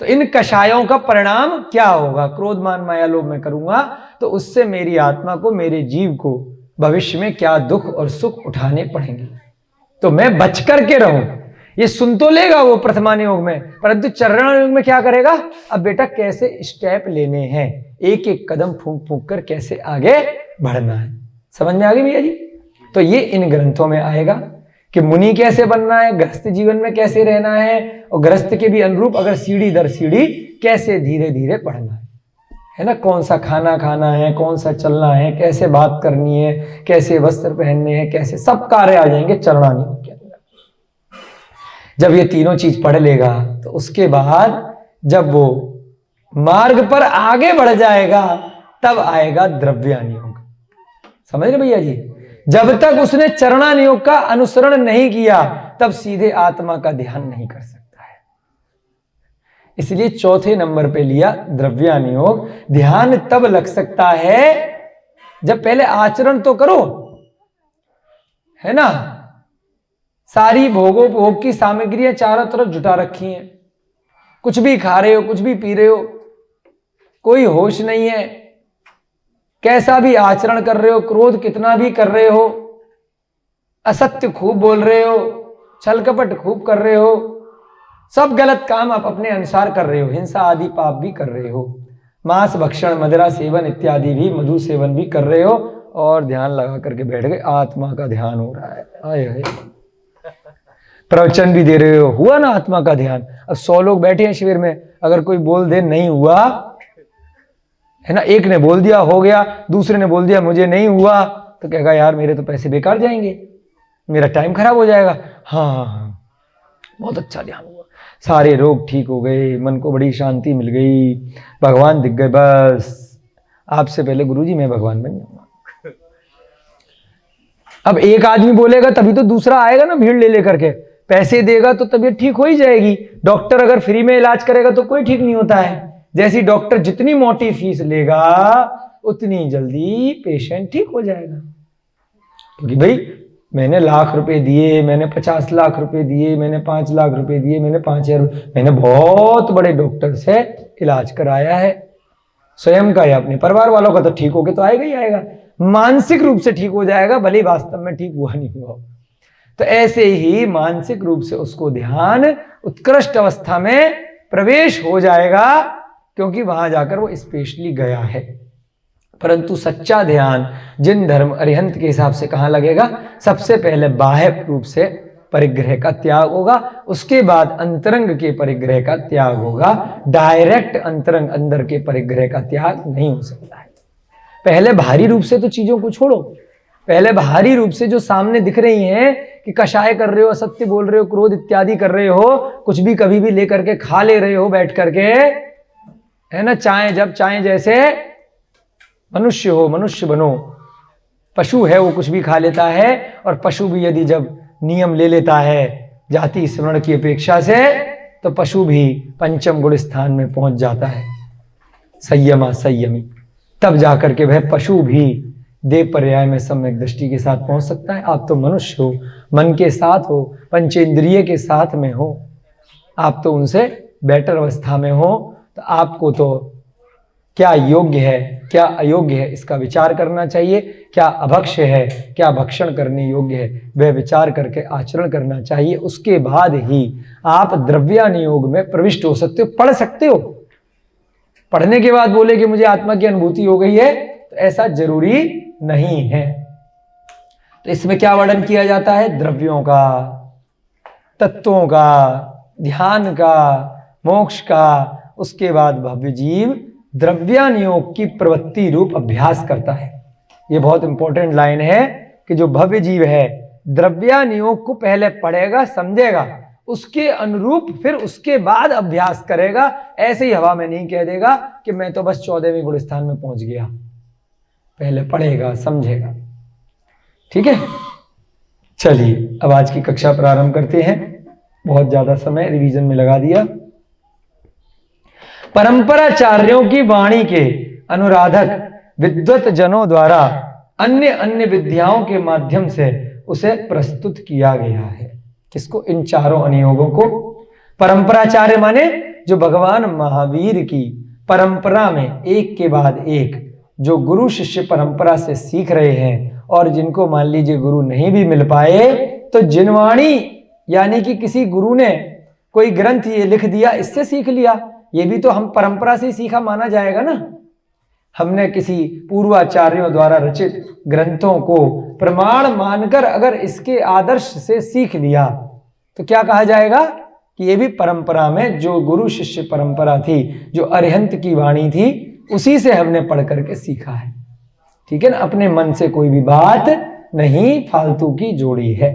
तो इन कषायों का परिणाम क्या होगा, क्रोध मान माया लोभ में करूंगा तो उससे मेरी आत्मा को, मेरे जीव को भविष्य में क्या दुख और सुख उठाने पड़ेंगे, तो मैं बच करके रहूं। ये सुन तो लेगा वो प्रथमान योग में, परंतु चरण योग में क्या करेगा, अब बेटा कैसे स्टेप लेने हैं, एक एक कदम फूंक फूंक कर कैसे आगे बढ़ना है। समझ में आ गई भैया जी। तो ये इन ग्रंथों में आएगा कि मुनि कैसे बनना है, गृहस्थ जीवन में कैसे रहना है, और गृहस्थ के भी अनुरूप अगर सीढ़ी दर सीढ़ी कैसे धीरे धीरे बढ़ना है ना, कौन सा खाना खाना है, कौन सा चलना है, कैसे बात करनी है, कैसे वस्त्र पहनने हैं, कैसे सब कार्य आ जाएंगे चरणान योग के अंदर। जब ये तीनों चीज पढ़ लेगा तो उसके बाद जब वो मार्ग पर आगे बढ़ जाएगा तब आएगा द्रव्यान योग। समझ रहे भैया जी। जब तक उसने चरणान योग का अनुसरण नहीं किया तब सीधे आत्मा का ध्यान नहीं कर सकता है। इसलिए चौथे नंबर पे लिया द्रव्यान योग। ध्यान तब लग सकता है जब पहले आचरण तो करो, है ना। सारी भोग की सामग्रियां चारों तरफ जुटा रखी हैं, कुछ भी खा रहे हो, कुछ भी पी रहे हो, कोई होश नहीं है, कैसा भी आचरण कर रहे हो, क्रोध कितना भी कर रहे हो, असत्य खूब बोल रहे हो, छल कपट खूब कर रहे हो, सब गलत काम आप अपने अनुसार कर रहे हो, हिंसा आदि पाप भी कर रहे हो, मांस भक्षण मदिरा सेवन इत्यादि भी, मधु सेवन भी कर रहे हो, और ध्यान लगा करके बैठ गए, आत्मा का ध्यान हो रहा है। आए प्रवचन भी दे रहे हो, हुआ ना आत्मा का ध्यान। अब 100 लोग बैठे हैं शिविर में, अगर कोई बोल दे नहीं हुआ, है ना, एक ने बोल दिया हो गया, दूसरे ने बोल दिया मुझे नहीं हुआ, तो कहेगा यार मेरे तो पैसे बेकार जाएंगे, मेरा टाइम खराब हो जाएगा। हाँ हाँ हाँ, बहुत अच्छा ध्यान हुआ, सारे रोग ठीक हो गए, मन को बड़ी शांति मिल गई, भगवान दिख गए, बस आपसे पहले गुरुजी मैं भगवान बन जाऊंगा। अब एक आदमी बोलेगा तभी तो दूसरा आएगा ना, भीड़ ले लेकर के, पैसे देगा तो तबीयत ठीक हो ही जाएगी। डॉक्टर अगर फ्री में इलाज करेगा तो कोई ठीक नहीं होता है। जैसी डॉक्टर जितनी मोटी फीस लेगा उतनी जल्दी पेशेंट ठीक हो जाएगा, क्योंकि भाई मैंने लाख रुपए दिए, मैंने 50 लाख रुपए दिए, मैंने 5 लाख रुपए दिए, मैंने 5,000, मैंने बहुत बड़े डॉक्टर से इलाज कराया है, स्वयं का या अपने परिवार वालों का, तो ठीक होके तो आएगा ही आएगा, मानसिक रूप से ठीक हो जाएगा, भले वास्तव में ठीक हुआ नहीं हुआ। तो ऐसे ही मानसिक रूप से उसको ध्यान उत्कृष्ट अवस्था में प्रवेश हो जाएगा, क्योंकि वहां जाकर वो स्पेशली गया है। परंतु सच्चा ध्यान जिन धर्म अरिहंत के हिसाब से कहां लगेगा, सबसे पहले बाह्य रूप से परिग्रह का त्याग होगा, उसके बाद अंतरंग के परिग्रह का त्याग होगा। डायरेक्ट अंतरंग अंदर के परिग्रह का त्याग नहीं हो सकता है। पहले बाहरी रूप से तो चीजों को छोड़ो, पहले बाहरी रूप से जो सामने दिख रही हैं कि कषाय कर रहे हो, असत्य बोल रहे हो, क्रोध इत्यादि कर रहे हो, कुछ भी कभी भी लेकर के खा ले रहे हो बैठ करके, है ना, चाहे जब चाहे जैसे, मनुष्य हो मनुष्य बनो, पशु है वो कुछ भी खा लेता है, और पशु भी यदि जब नियम ले लेता है जाति स्मरण की अपेक्षा से, तो पशु भी पंचम गुण स्थान में पहुंच जाता है, संयमा संयमी, तब जाकर के वह पशु भी देव पर्याय में सम्यक दृष्टि के साथ पहुंच सकता है। आप तो मनुष्य हो, मन के साथ हो, पंचेंद्रिय के साथ में हो, आप तो उनसे बेटर अवस्था में हो, तो आपको तो क्या योग्य है क्या अयोग्य है इसका विचार करना चाहिए, क्या अभक्ष्य है क्या भक्षण करने योग्य है वह विचार करके आचरण करना चाहिए। उसके बाद ही आप द्रव्यानुयोग में प्रविष्ट हो सकते हो, पढ़ सकते हो। पढ़ने के बाद बोले कि मुझे आत्मा की अनुभूति हो गई है, तो ऐसा जरूरी नहीं है। तो इसमें क्या वर्णन किया जाता है, द्रव्यों का, तत्वों का, ध्यान का, मोक्ष का। उसके बाद भव्य जीव द्रव्यानुयोग की प्रवृत्ति रूप अभ्यास करता है। यह बहुत इंपॉर्टेंट लाइन है कि जो भव्य जीव है द्रव्यानुयोग को पहले पढ़ेगा, समझेगा, उसके अनुरूप फिर उसके बाद अभ्यास करेगा। ऐसे ही हवा में नहीं कह देगा कि मैं तो बस 14वें गुण स्थान में पहुंच गया, पहले पढ़ेगा समझेगा। ठीक है, चलिए अब आज की कक्षा प्रारंभ करते हैं, बहुत ज्यादा समय रिवीजन में लगा दिया। परंपराचार्यों की वाणी के अनुराधक विद्वत जनों द्वारा अन्य अन्य विद्याओं के माध्यम से उसे प्रस्तुत किया गया है। किसको, इन चारों अनुयोगों को। परंपराचार्य माने जो भगवान महावीर की परंपरा में एक के बाद एक जो गुरु शिष्य परंपरा से सीख रहे हैं, और जिनको मान लीजिए गुरु नहीं भी मिल पाए तो जिनवाणी यानी कि किसी गुरु ने कोई ग्रंथ ये लिख दिया, इससे सीख लिया, ये भी तो हम परंपरा से सीखा माना जाएगा ना। हमने किसी पूर्वाचार्यों द्वारा रचित ग्रंथों को प्रमाण मानकर अगर इसके आदर्श से सीख लिया तो क्या कहा जाएगा कि ये भी परंपरा में जो गुरु शिष्य परंपरा थी, जो अरिहंत की वाणी थी, उसी से हमने पढ़ करके सीखा है। ठीक है ना, अपने मन से कोई भी बात नहीं फालतू की जोड़ी है।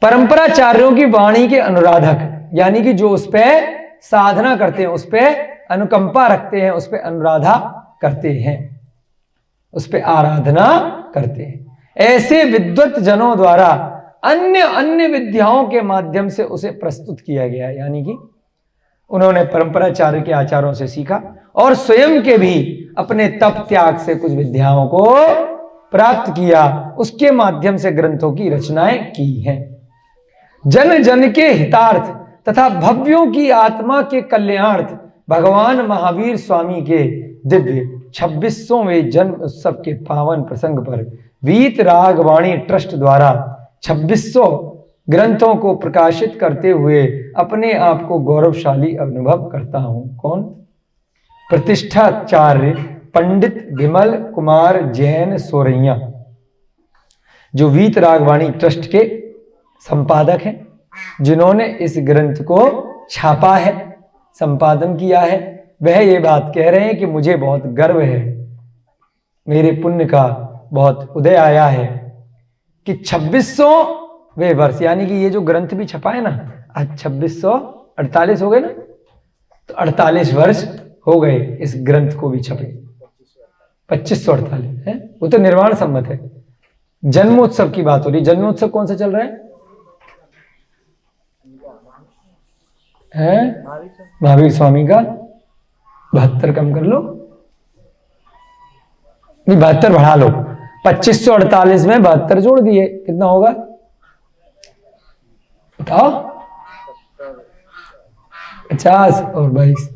परंपराचार्यों की वाणी के अनुराधक यानी कि जो उस पर साधना करते हैं, उस पर अनुकंपा रखते हैं, उस पर अनुराधा करते हैं, उस पर आराधना करते हैं। ऐसे विद्वत जनों द्वारा अन्य अन्य विद्याओं के माध्यम से उसे प्रस्तुत किया गया, यानी कि उन्होंने परंपराचार्य के आचारों से सीखा और स्वयं के भी अपने तप त्याग से कुछ विद्याओं को प्राप्त किया, उसके माध्यम से ग्रंथों की रचनाएं की हैं। जन जन के हितार्थ तथा भव्यों की आत्मा के कल्याणार्थ भगवान महावीर स्वामी के दिव्य 26वें जन्म उत्सव के पावन प्रसंग पर वीतराग वाणी ट्रस्ट द्वारा 2600 ग्रंथों को प्रकाशित करते हुए अपने आप को गौरवशाली अनुभव करता हूं। कौन? प्रतिष्ठाचार्य पंडित विमल कुमार जैन सोरैया, जो वीतराग वाणी ट्रस्ट के संपादक हैं, जिन्होंने इस ग्रंथ को छापा है संपादन किया है, वह ये बात कह रहे हैं कि मुझे बहुत गर्व है, मेरे पुण्य का बहुत उदय आया है कि 2600वें वर्ष, यानी कि ये जो ग्रंथ भी छपा है ना, आज 2648 हो गए ना, तो 48 वर्ष हो गए इस ग्रंथ को भी छपे। 2548 है, वो तो निर्वाण सम्मत है। जन्मोत्सव की बात हो रही, जन्मोत्सव कौन सा चल रहा है? महावीर स्वामी का 72 कम कर लो, नहीं 72 बढ़ा लो, 2548 में 72 जोड़ दिए, कितना होगा बताओ? 50 और 22,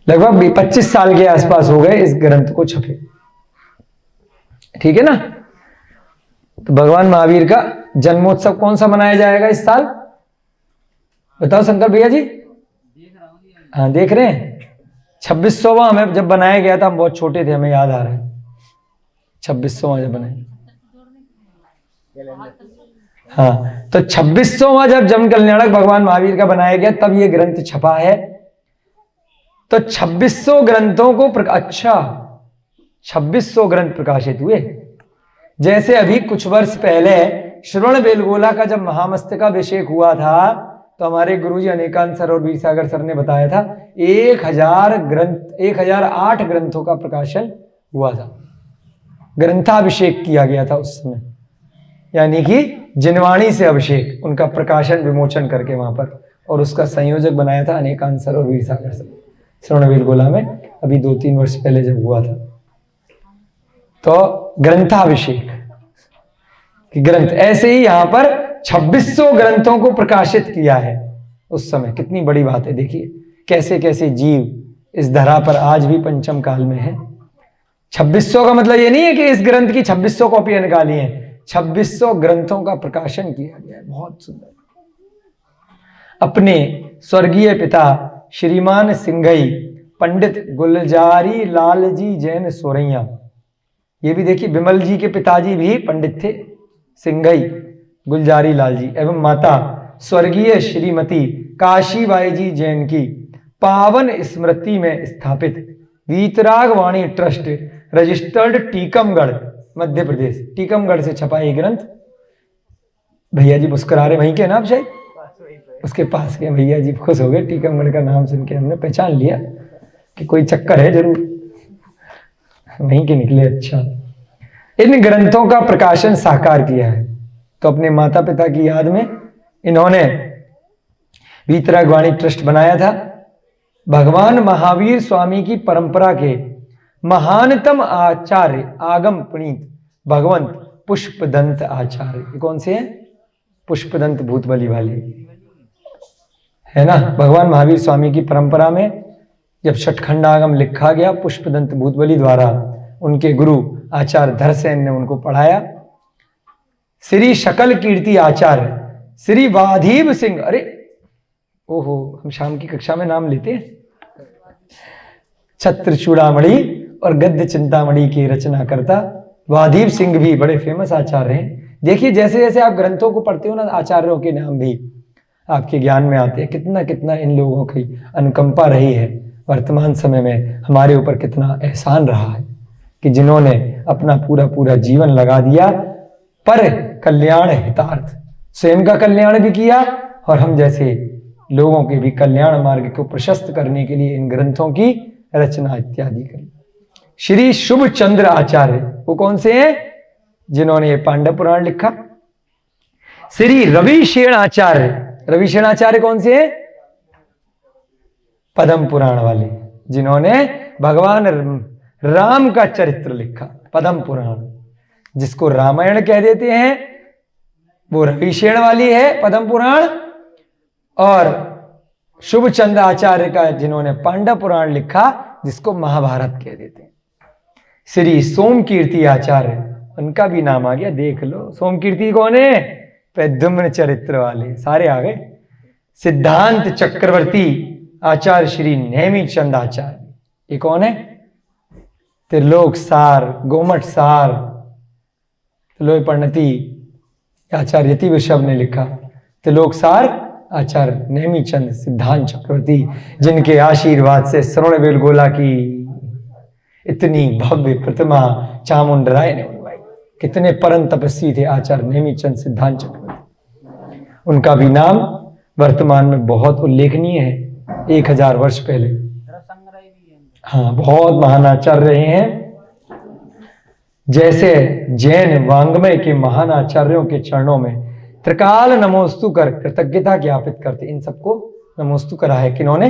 लगभग 25 साल के आसपास हो गए इस ग्रंथ को छपे। ठीक है ना? तो भगवान महावीर का जन्मोत्सव कौन सा मनाया जाएगा इस साल? बताओ शंकर भैया जी। हाँ देख रहे हैं, 2600वां हमें जब बनाया गया था, हम बहुत छोटे थे, हमें याद आ रहा है 2600वां जब बनाया। हाँ, तो 2600वां जब जन कल्याणक भगवान महावीर का बनाया गया, तब ये ग्रंथ छपा है। तो 2600 ग्रंथों को 2600 ग्रंथ प्रकाशित हुए। जैसे अभी कुछ वर्ष पहले श्रवण बेलगोला का जब महामस्तकाभिषेक हुआ था, तो हमारे गुरुजी अनेकांत सर और वीर सागर सर ने बताया था 1000 ग्रंथ, 1008 ग्रंथों का प्रकाशन हुआ था। ग्रंथाभिषेक किया गया था उस समय, यानी कि जिनवाणी से अभिषेक, उनका प्रकाशन विमोचन करके वहां पर, और उसका संयोजक बनाया था अनेकांत सर और वीर सागर सर श्रवण बेलगोला में, अभी 2-3 वर्ष पहले जब हुआ था। तो ग्रंथाभिषेक कि ग्रंथ, ऐसे ही यहां पर 2600 ग्रंथों को प्रकाशित किया है उस समय। कितनी बड़ी बात है, देखिए कैसे कैसे जीव इस धरा पर आज भी पंचम काल में है। 2600 का मतलब ये नहीं है कि इस ग्रंथ की 2600 कॉपियां निकाली हैं, 2600 ग्रंथों का प्रकाशन किया गया है। बहुत सुंदर। अपने स्वर्गीय पिता श्रीमान सिंघई पंडित गुलजारी लाल जी जैन सोरैया, ये भी देखिए विमल जी के पिताजी भी पंडित थे, सिंघई गुलजारी लाल जी, एवं माता स्वर्गीय श्रीमती काशीबाई जी जैन की पावन स्मृति में स्थापित वीतराग वाणी ट्रस्ट रजिस्टर्ड टीकमगढ़ मध्य प्रदेश, टीकमगढ़ से छपा ये ग्रंथ। भैया जी मुस्कुरा रहे, वहीं के नाम शायद उसके पास के भैया जी खुश हो गए, टीकमगढ़ का नाम सुन के हमने पहचान लिया कि कोई चक्कर है जरूर, वहीं के निकले। अच्छा, इन ग्रंथों का प्रकाशन साकार किया है, तो अपने माता पिता की याद में इन्होंने वीतराग वाणी ट्रस्ट बनाया था। भगवान महावीर स्वामी की परंपरा के महानतम आचार्य आगम पुनीत भगवंत पुष्पदंत आचार्य, ये कौन से हैं? पुष्पदंत भूतबली वाले, है ना। भगवान महावीर स्वामी की परंपरा में जब षटखंडागम लिखा गया पुष्पदंत भूतबली द्वारा, उनके गुरु आचार्य धरसेन ने उनको पढ़ाया। श्री शकल कीर्ति आचार्य श्री वाधीव सिंह, अरे ओहो, हम शाम की कक्षा में नाम लेते हैं, छत्र चूड़ामणि और गद्य चिंतामणि की रचना करता वाधीव सिंह भी बड़े फेमस आचार्य हैं। देखिए जैसे जैसे आप ग्रंथों को पढ़ते हो ना, आचार्यों के नाम भी आपके ज्ञान में आते हैं। कितना कितना इन लोगों की अनुकंपा रही है, वर्तमान समय में हमारे ऊपर कितना एहसान रहा है कि जिन्होंने अपना पूरा पूरा जीवन लगा दिया पर कल्याण हितार्थ, स्वयं का कल्याण भी किया और हम जैसे लोगों के भी कल्याण मार्ग को प्रशस्त करने के लिए इन ग्रंथों की रचना इत्यादि करी। श्री शुभ चंद्र आचार्य, वो कौन से हैं? जिन्होंने ये पांडव पुराण लिखा। श्री रविशेण आचार्य, रविशेण आचार्य कौन से हैं? पद्म पुराण वाले, जिन्होंने भगवान राम का चरित्र लिखा, पद्म पुराण, जिसको रामायण कह देते हैं, वो रविशेण वाली है पद्म पुराण। और शुभ चंद्र आचार्य का जिन्होंने पांडव पुराण लिखा, जिसको महाभारत कह देते हैं। श्री सोमकीर्ति आचार्य, उनका भी नाम आ गया, देख लो। सोमकीर्ति कौन है? प्रद्युम्न चरित्र वाले, सारे आ गए। सिद्धांत चक्रवर्ती आचार्य श्री नेमी चंद आचार्य, ये कौन है? त्रिलोक सार, गोमठ सार, त्रिलोक परिणति आचार्य यति विश्व ने लिखा। त्रिलोक सार आचार्य नेमीचंद सिद्धांत चक्रवर्ती, जिनके आशीर्वाद से श्रवणबेलगोला की इतनी भव्य प्रतिमा चामुंडराय ने बनवाई। कितने परम तपस्वी थे आचार्य नेमीचंद सिद्धांत चक्रवर्ती। उनका भी नाम वर्तमान में बहुत उल्लेखनीय है। 1000 वर्ष पहले, हाँ, बहुत महान आचार्य रहे हैं। जैसे जैन वांग्मय के महान आचार्यों के चरणों में त्रिकाल नमोस्तु कर कृतज्ञता ज्ञापित करते, इन सबको नमोस्तु करा है किन्होंने?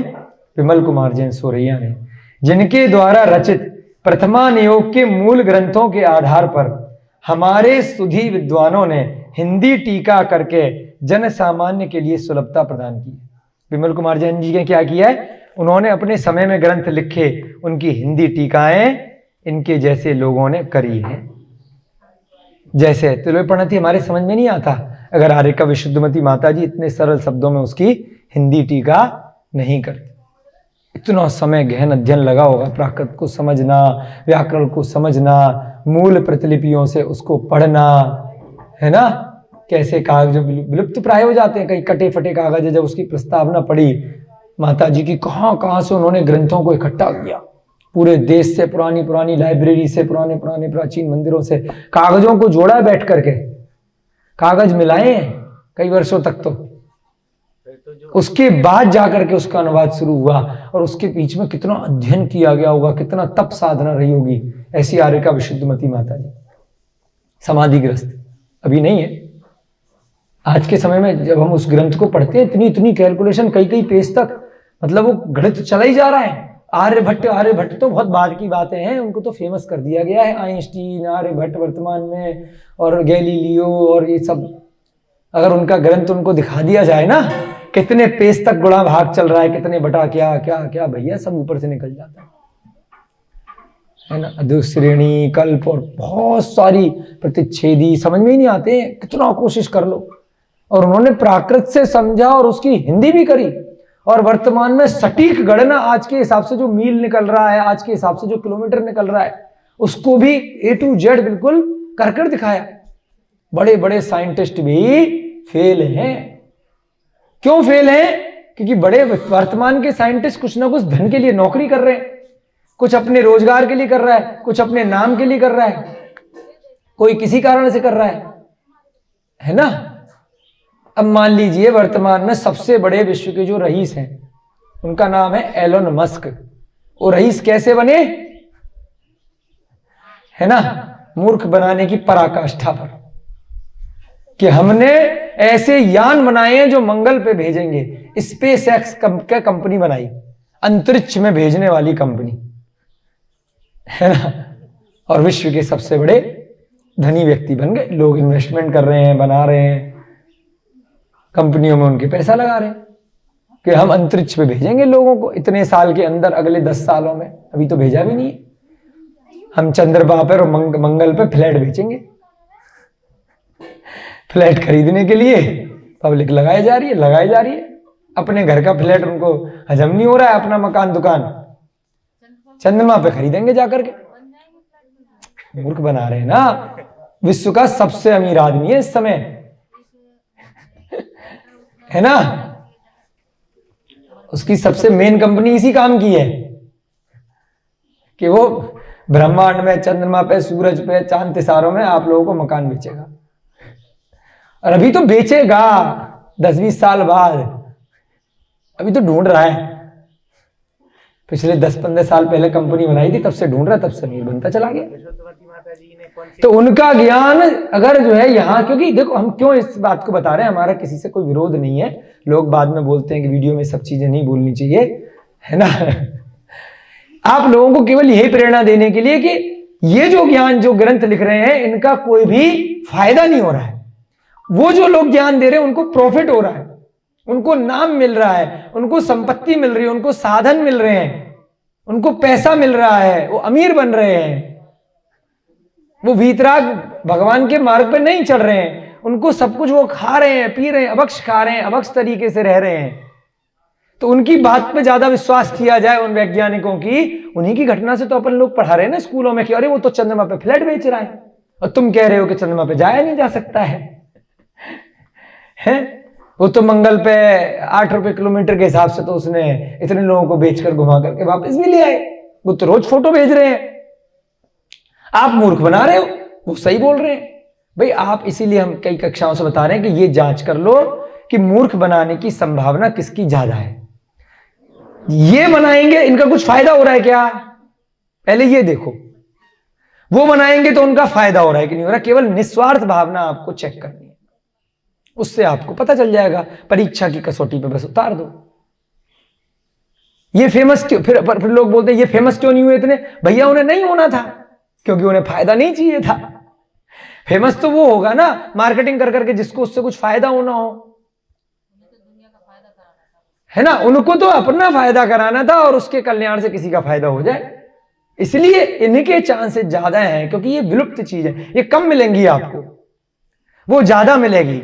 विमल कुमार जैन सोरैया ने, जिनके द्वारा रचित प्रथमान योग के मूल ग्रंथों के आधार पर हमारे सुधी विद्वानों ने हिंदी टीका करके जन सामान्य के लिए सुलभता प्रदान की। विमल कुमार जैन जी ने क्या किया है? उन्होंने अपने समय में ग्रंथ लिखे, उनकी हिंदी टीकाएं इनके जैसे लोगों ने करी है। जैसे तिरुपति हमारे समझ में नहीं आता अगर आर्य का विशुद्धमती माता जी इतने सरल शब्दों में उसकी हिंदी टीका नहीं करती। इतना समय गहन अध्ययन लगा होगा, प्राकृत को समझना, व्याकरण को समझना, मूल प्रतिलिपियों से उसको पढ़ना, है ना। कैसे कागज विलुप्त प्राय हो जाते हैं, कई कटे फटे कागज। जब उसकी प्रस्तावना पड़ी माता जी की, कहां कहां से उन्होंने ग्रंथों को इकट्ठा किया, पूरे देश से, पुरानी पुरानी लाइब्रेरी से, पुराने पुराने प्राचीन मंदिरों से कागजों को जोड़ा बैठ करके, कागज मिलाए कई वर्षों तक। तो उसके बाद जाकर के उसका अनुवाद शुरू हुआ, और उसके बीच में कितना अध्ययन किया गया होगा, कितना तप साधना रही होगी। ऐसी आर्य का विशुद्धमती माता जी समाधिग्रस्त अभी नहीं है। आज के समय में जब हम उस ग्रंथ को पढ़ते हैं, इतनी इतनी कैलकुलेशन, कई कई पेज तक, मतलब वो गणित चला ही जा रहा है। आर्यभट्ट तो बहुत बाद की बातें हैं, उनको तो फेमस कर दिया गया है। आइंस्टीन, आर्यभट्ट वर्तमान में, और गैलीलियो, और ये सब अगर उनका ग्रंथ उनको दिखा दिया जाए ना, कितने पेज तक गुणा भाग चल रहा है, कितने बटा क्या क्या क्या, भैया सब ऊपर से निकल जाता है ना। अधोश्रेणी, कल्प, और बहुत सारी प्रतिच्छेदी, समझ में ही नहीं आते हैं, कितना कोशिश कर लो। और उन्होंने प्राकृत से समझा और उसकी हिंदी भी करी, और वर्तमान में सटीक गणना, आज के हिसाब से जो मील निकल रहा है, आज के हिसाब से जो किलोमीटर निकल रहा है, उसको भी A to Z बिल्कुल कर दिखाया। बड़े बड़े साइंटिस्ट भी फेल हैं। क्यों फेल हैं? क्योंकि बड़े वर्तमान के साइंटिस्ट कुछ ना कुछ धन के लिए नौकरी कर रहे हैं, कुछ अपने रोजगार के लिए कर रहा है, कुछ अपने नाम के लिए कर रहा है, कोई किसी कारण से कर रहा है ना। अब मान लीजिए वर्तमान में सबसे बड़े विश्व के जो रईस हैं, उनका नाम है एलोन मस्क। वो रईस कैसे बने? है ना, मूर्ख बनाने की पराकाष्ठा पर, कि हमने ऐसे यान बनाए हैं जो मंगल पे भेजेंगे। स्पेस एक्स क्या कंपनी बनाई, अंतरिक्ष में भेजने वाली कंपनी, है ना। और विश्व के सबसे बड़े धनी व्यक्ति बन गए। लोग इन्वेस्टमेंट कर रहे हैं, बना रहे हैं, कंपनियों में उनके पैसा लगा रहे हैं कि हम अंतरिक्ष पे भेजेंगे लोगों को इतने साल के अंदर, अगले 10 सालों में। अभी तो भेजा भी नहीं है। हम चंद्रमा पर और मंगल पे फ्लैट बेचेंगे। फ्लैट खरीदने के लिए पब्लिक लगाई जा रही है। अपने घर का फ्लैट उनको हजम नहीं हो रहा है, अपना मकान दुकान चंद्रमा पे खरीदेंगे जाकर के। मूर्ख बना रहे हैं ना। विश्व का सबसे अमीर आदमी है इस समय, है ना। उसकी सबसे मेन कंपनी इसी काम की है कि वो ब्रह्मांड में, चंद्रमा पे, सूरज पे, चांद सितारों में आप लोगों को मकान बेचेगा। और अभी तो बेचेगा 10-20 साल बाद, अभी तो ढूंढ रहा है। पिछले 10-15 साल पहले कंपनी बनाई थी, तब से ढूंढ रहा, तब से अमीर बनता चला गया। तो उनका ज्ञान अगर जो है यहाँ, क्योंकि देखो हम क्यों इस बात को बता रहे हैं, हमारा किसी से कोई विरोध नहीं है। लोग बाद में बोलते हैं कि वीडियो में सब चीजें नहीं बोलनी चाहिए, है ना। आप लोगों को केवल यही प्रेरणा देने के लिए कि ये जो ज्ञान, जो ग्रंथ लिख रहे हैं, इनका कोई भी फायदा नहीं हो रहा है। वो जो लोग ज्ञान दे रहे हैं उनको प्रॉफिट हो रहा है, उनको नाम मिल रहा है, उनको संपत्ति मिल रही है, उनको साधन मिल रहे हैं, उनको पैसा मिल रहा है, वो अमीर बन रहे हैं। वो वीतराग भगवान के मार्ग पे नहीं चल रहे हैं, उनको सब कुछ वो खा रहे हैं, पी रहे हैं, अभक्ष खा रहे हैं, अभक्ष तरीके से रह रहे हैं। तो उनकी बात पे ज्यादा विश्वास किया जाए उन वैज्ञानिकों की। उन्हीं की घटना से तो अपन लोग पढ़ा रहे हैं ना स्कूलों में कि अरे वो तो चंद्रमा पे फ्लैट बेच रहा है, और तुम कह रहे हो कि चंद्रमा पे जाया नहीं जा सकता है। वो तो मंगल पे 8 रुपए किलोमीटर के हिसाब से तो उसने इतने लोगों को बेचकर घुमा करके वापस भी ले आए। वो तो रोज फोटो भेज रहे हैं, आप मूर्ख बना रहे हो, वो सही बोल रहे हैं। भाई आप, इसीलिए हम कई कक्षाओं से बता रहे हैं कि ये जांच कर लो कि मूर्ख बनाने की संभावना किसकी ज्यादा है। ये बनाएंगे, इनका कुछ फायदा हो रहा है क्या, पहले ये देखो। वो बनाएंगे तो उनका फायदा हो रहा है कि नहीं हो रहा। केवल निस्वार्थ भावना आपको चेक करनी है, उससे आपको पता चल जाएगा। परीक्षा की कसौटी पे बस उतार दो। ये फेमस क्यों, फिर लोग बोलते हैं ये फेमस क्यों नहीं हुए इतने। भैया उन्हें नहीं होना था, क्योंकि उन्हें फायदा नहीं चाहिए था। फेमस तो वो होगा ना मार्केटिंग कर करके जिसको उससे कुछ फायदा होना हो, है ना। उनको तो अपना फायदा कराना था और उसके कल्याण से किसी का फायदा हो जाए, इसलिए इनके चांसेस ज्यादा हैं, क्योंकि ये विलुप्त चीज है, ये कम मिलेंगी आपको, वो ज्यादा मिलेगी।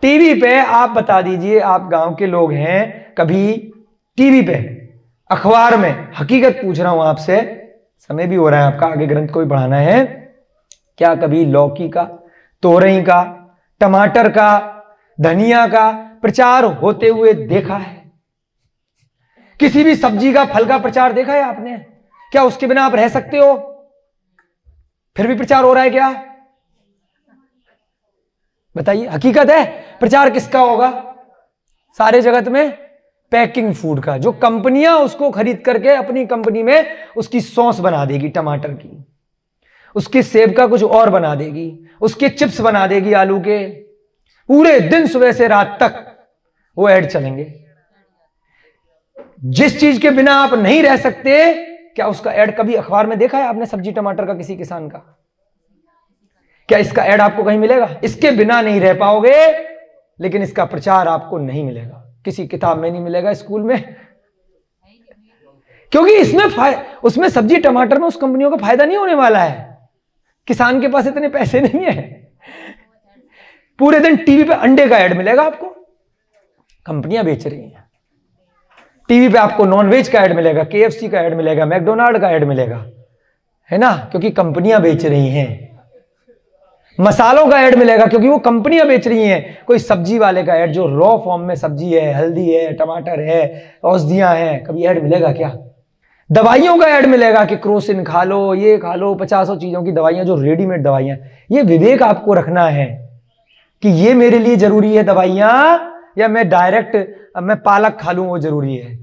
टीवी पे आप बता दीजिए, आप गांव के लोग हैं, कभी टीवी पे अखबार में, हकीकत पूछ रहा हूं आपसे, समय भी हो रहा है आपका, आगे ग्रंथ को भी बढ़ाना है, क्या कभी लौकी का, तोरई का, टमाटर का, धनिया का प्रचार होते हुए देखा है? किसी भी सब्जी का, फल का प्रचार देखा है आपने? क्या उसके बिना आप रह सकते हो? फिर भी प्रचार हो रहा है क्या? बताइए, हकीकत है। प्रचार किसका होगा सारे जगत में? पैकिंग फूड का, जो कंपनियां उसको खरीद करके अपनी कंपनी में उसकी सॉस बना देगी टमाटर की, उसके सेब का कुछ और बना देगी, उसके चिप्स बना देगी आलू के, पूरे दिन सुबह से रात तक वो ऐड चलेंगे। जिस चीज के बिना आप नहीं रह सकते, क्या उसका ऐड कभी अखबार में देखा है आपने? सब्जी टमाटर का किसी किसान का, क्या इसका ऐड आपको कहीं मिलेगा? इसके बिना नहीं रह पाओगे, लेकिन इसका प्रचार आपको नहीं मिलेगा, किसी किताब में नहीं मिलेगा, स्कूल में, क्योंकि इसमें उसमें सब्जी टमाटर में उस कंपनियों का फायदा नहीं होने वाला है। किसान के पास इतने पैसे नहीं है। पूरे दिन टीवी पे अंडे का ऐड मिलेगा आपको, कंपनियां बेच रही हैं। टीवी पे आपको नॉनवेज का ऐड मिलेगा, KFC का ऐड मिलेगा, मैकडोनाल्ड का ऐड मिलेगा, है ना, क्योंकि कंपनियां बेच रही हैं। मसालों का ऐड मिलेगा, क्योंकि वो कंपनियां बेच रही हैं। कोई सब्जी वाले का ऐड, जो रॉ फॉर्म में सब्जी है, हल्दी है, टमाटर है, औषधियां हैं, कभी ऐड मिलेगा क्या? दवाइयों का ऐड मिलेगा कि क्रोसिन खा लो, ये खा लो, 50 चीजों की दवाइयां, जो रेडीमेड दवाइयां। ये विवेक आपको रखना है कि ये मेरे लिए जरूरी है दवाइयां, या मैं डायरेक्ट मैं पालक खा लूं वो जरूरी है,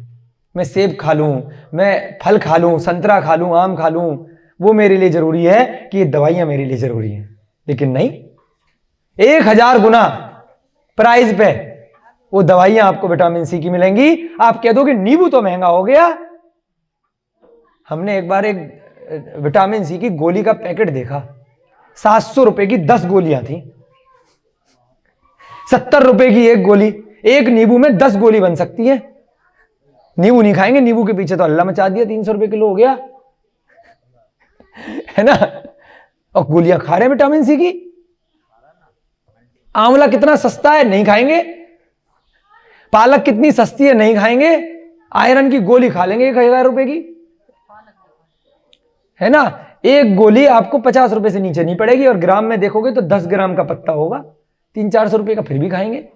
मैं सेब खा लूं, मैं फल खा लूं, संतरा खा लूं, आम खा लूं, वो मेरे लिए जरूरी है कि ये दवाइयां मेरे लिए जरूरी हैं। लेकिन नहीं, 1000 गुना प्राइस पे वो दवाइयां आपको विटामिन सी की मिलेंगी। आप कह दोगे नींबू तो महंगा हो गया। हमने एक बार एक विटामिन सी की गोली का पैकेट देखा, 700 रुपए की 10 गोलियां थी, 70 रुपए की एक गोली। एक नींबू में 10 गोली बन सकती है। नींबू नहीं खाएंगे, नींबू के पीछे तो अल्लाह मचा दिया, 300 रुपए किलो हो गया, है ना। और गोलियां खा रहे हैं विटामिन सी की। आंवला कितना सस्ता है, नहीं खाएंगे। पालक कितनी सस्ती है, नहीं खाएंगे। आयरन की गोली खा लेंगे 1000 रुपए की, है ना। एक गोली आपको 50 रुपए से नीचे नहीं पड़ेगी, और ग्राम में देखोगे तो 10 ग्राम का पत्ता होगा, 300-400 रुपए का, फिर भी खाएंगे।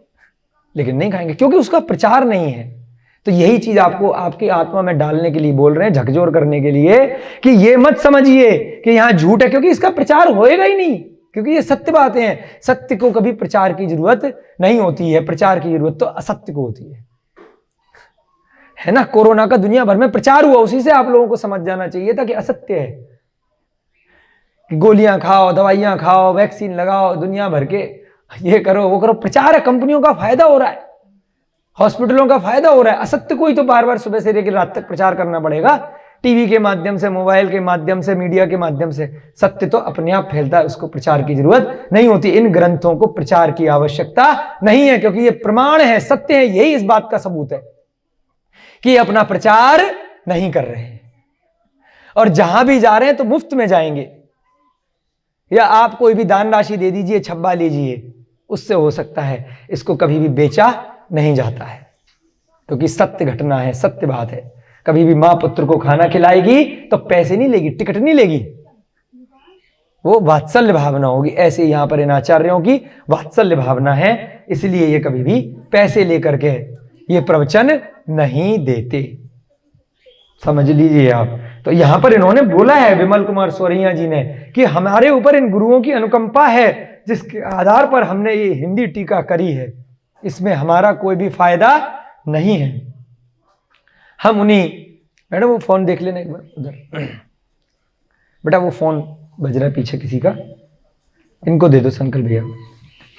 लेकिन नहीं खाएंगे, क्योंकि उसका प्रचार नहीं है। तो यही चीज आपको आपकी आत्मा में डालने के लिए बोल रहे हैं, झकझोर करने के लिए, कि ये मत समझिए कि यहां झूठ है, क्योंकि इसका प्रचार होएगा ही नहीं, क्योंकि ये सत्य बातें हैं। सत्य को कभी प्रचार की जरूरत नहीं होती है, प्रचार की जरूरत तो असत्य को होती है ना। कोरोना का दुनिया भर में प्रचार हुआ, उसी से आप लोगों को समझ जाना चाहिए था कि असत्य है। गोलियां खाओ, दवाइयां खाओ, वैक्सीन लगाओ, दुनिया भर के ये करो वो करो, प्रचार है, कंपनियों का फायदा हो रहा है, हॉस्पिटलों का फायदा हो रहा है। असत्य को ही तो बार बार सुबह से लेकर रात तक प्रचार करना पड़ेगा, टीवी के माध्यम से, मोबाइल के माध्यम से, मीडिया के माध्यम से। सत्य तो अपने आप फैलता है, उसको प्रचार की जरूरत नहीं होती। इन ग्रंथों को प्रचार की आवश्यकता नहीं है, क्योंकि ये प्रमाण है, सत्य है। यही इस बात का सबूत है कि अपना प्रचार नहीं कर रहे हैं, और जहां भी जा रहे हैं तो मुफ्त में जाएंगे। या आप कोई भी दान राशि दे दीजिए, छब्बा लीजिए, उससे हो सकता है। इसको कभी भी बेचा नहीं जाता है, क्योंकि सत्य घटना है, सत्य बात है। कभी भी मां पुत्र को खाना खिलाएगी तो पैसे नहीं लेगी, टिकट नहीं लेगी, वो वात्सल्य भावना होगी। ऐसे यहाँ पर इन आचार्यों की वात्सल्य भावना है, इसलिए ये कभी भी पैसे लेकर के ये प्रवचन नहीं देते, समझ लीजिए आप। तो यहां पर इन्होंने बोला है विमल कुमार सोरैया जी ने कि हमारे ऊपर इन गुरुओं की अनुकंपा है जिसके आधार पर हमने ये हिंदी टीका करी है, इसमें हमारा कोई भी फायदा नहीं है। हम उन्हीं, मैडम वो फोन देख लेना एक बार उधर, बेटा वो फोन बज रहा है पीछे किसी का, इनको दे दो संकल्प भैया।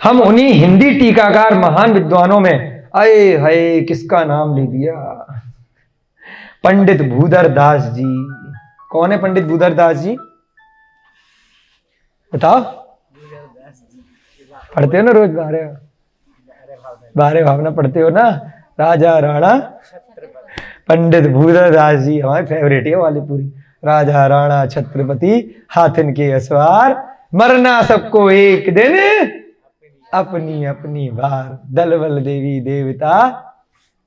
हम उन्हीं हिंदी टीकाकार महान विद्वानों में, अये हाय किसका नाम ले दिया, पंडित भूधर दास जी। कौन है पंडित भूधर दास जी, बताओ? पढ़ते हो ना रोज बारे भावना पढ़ते हो ना, राजा राणा पंडित भूधर दास जी हमारे फेवरेट है वाली पूरी। राजा राणा छत्रपति हाथिन के असवार, मरना सबको एक दिन अपनी अपनी बार, दल बल देवी देवता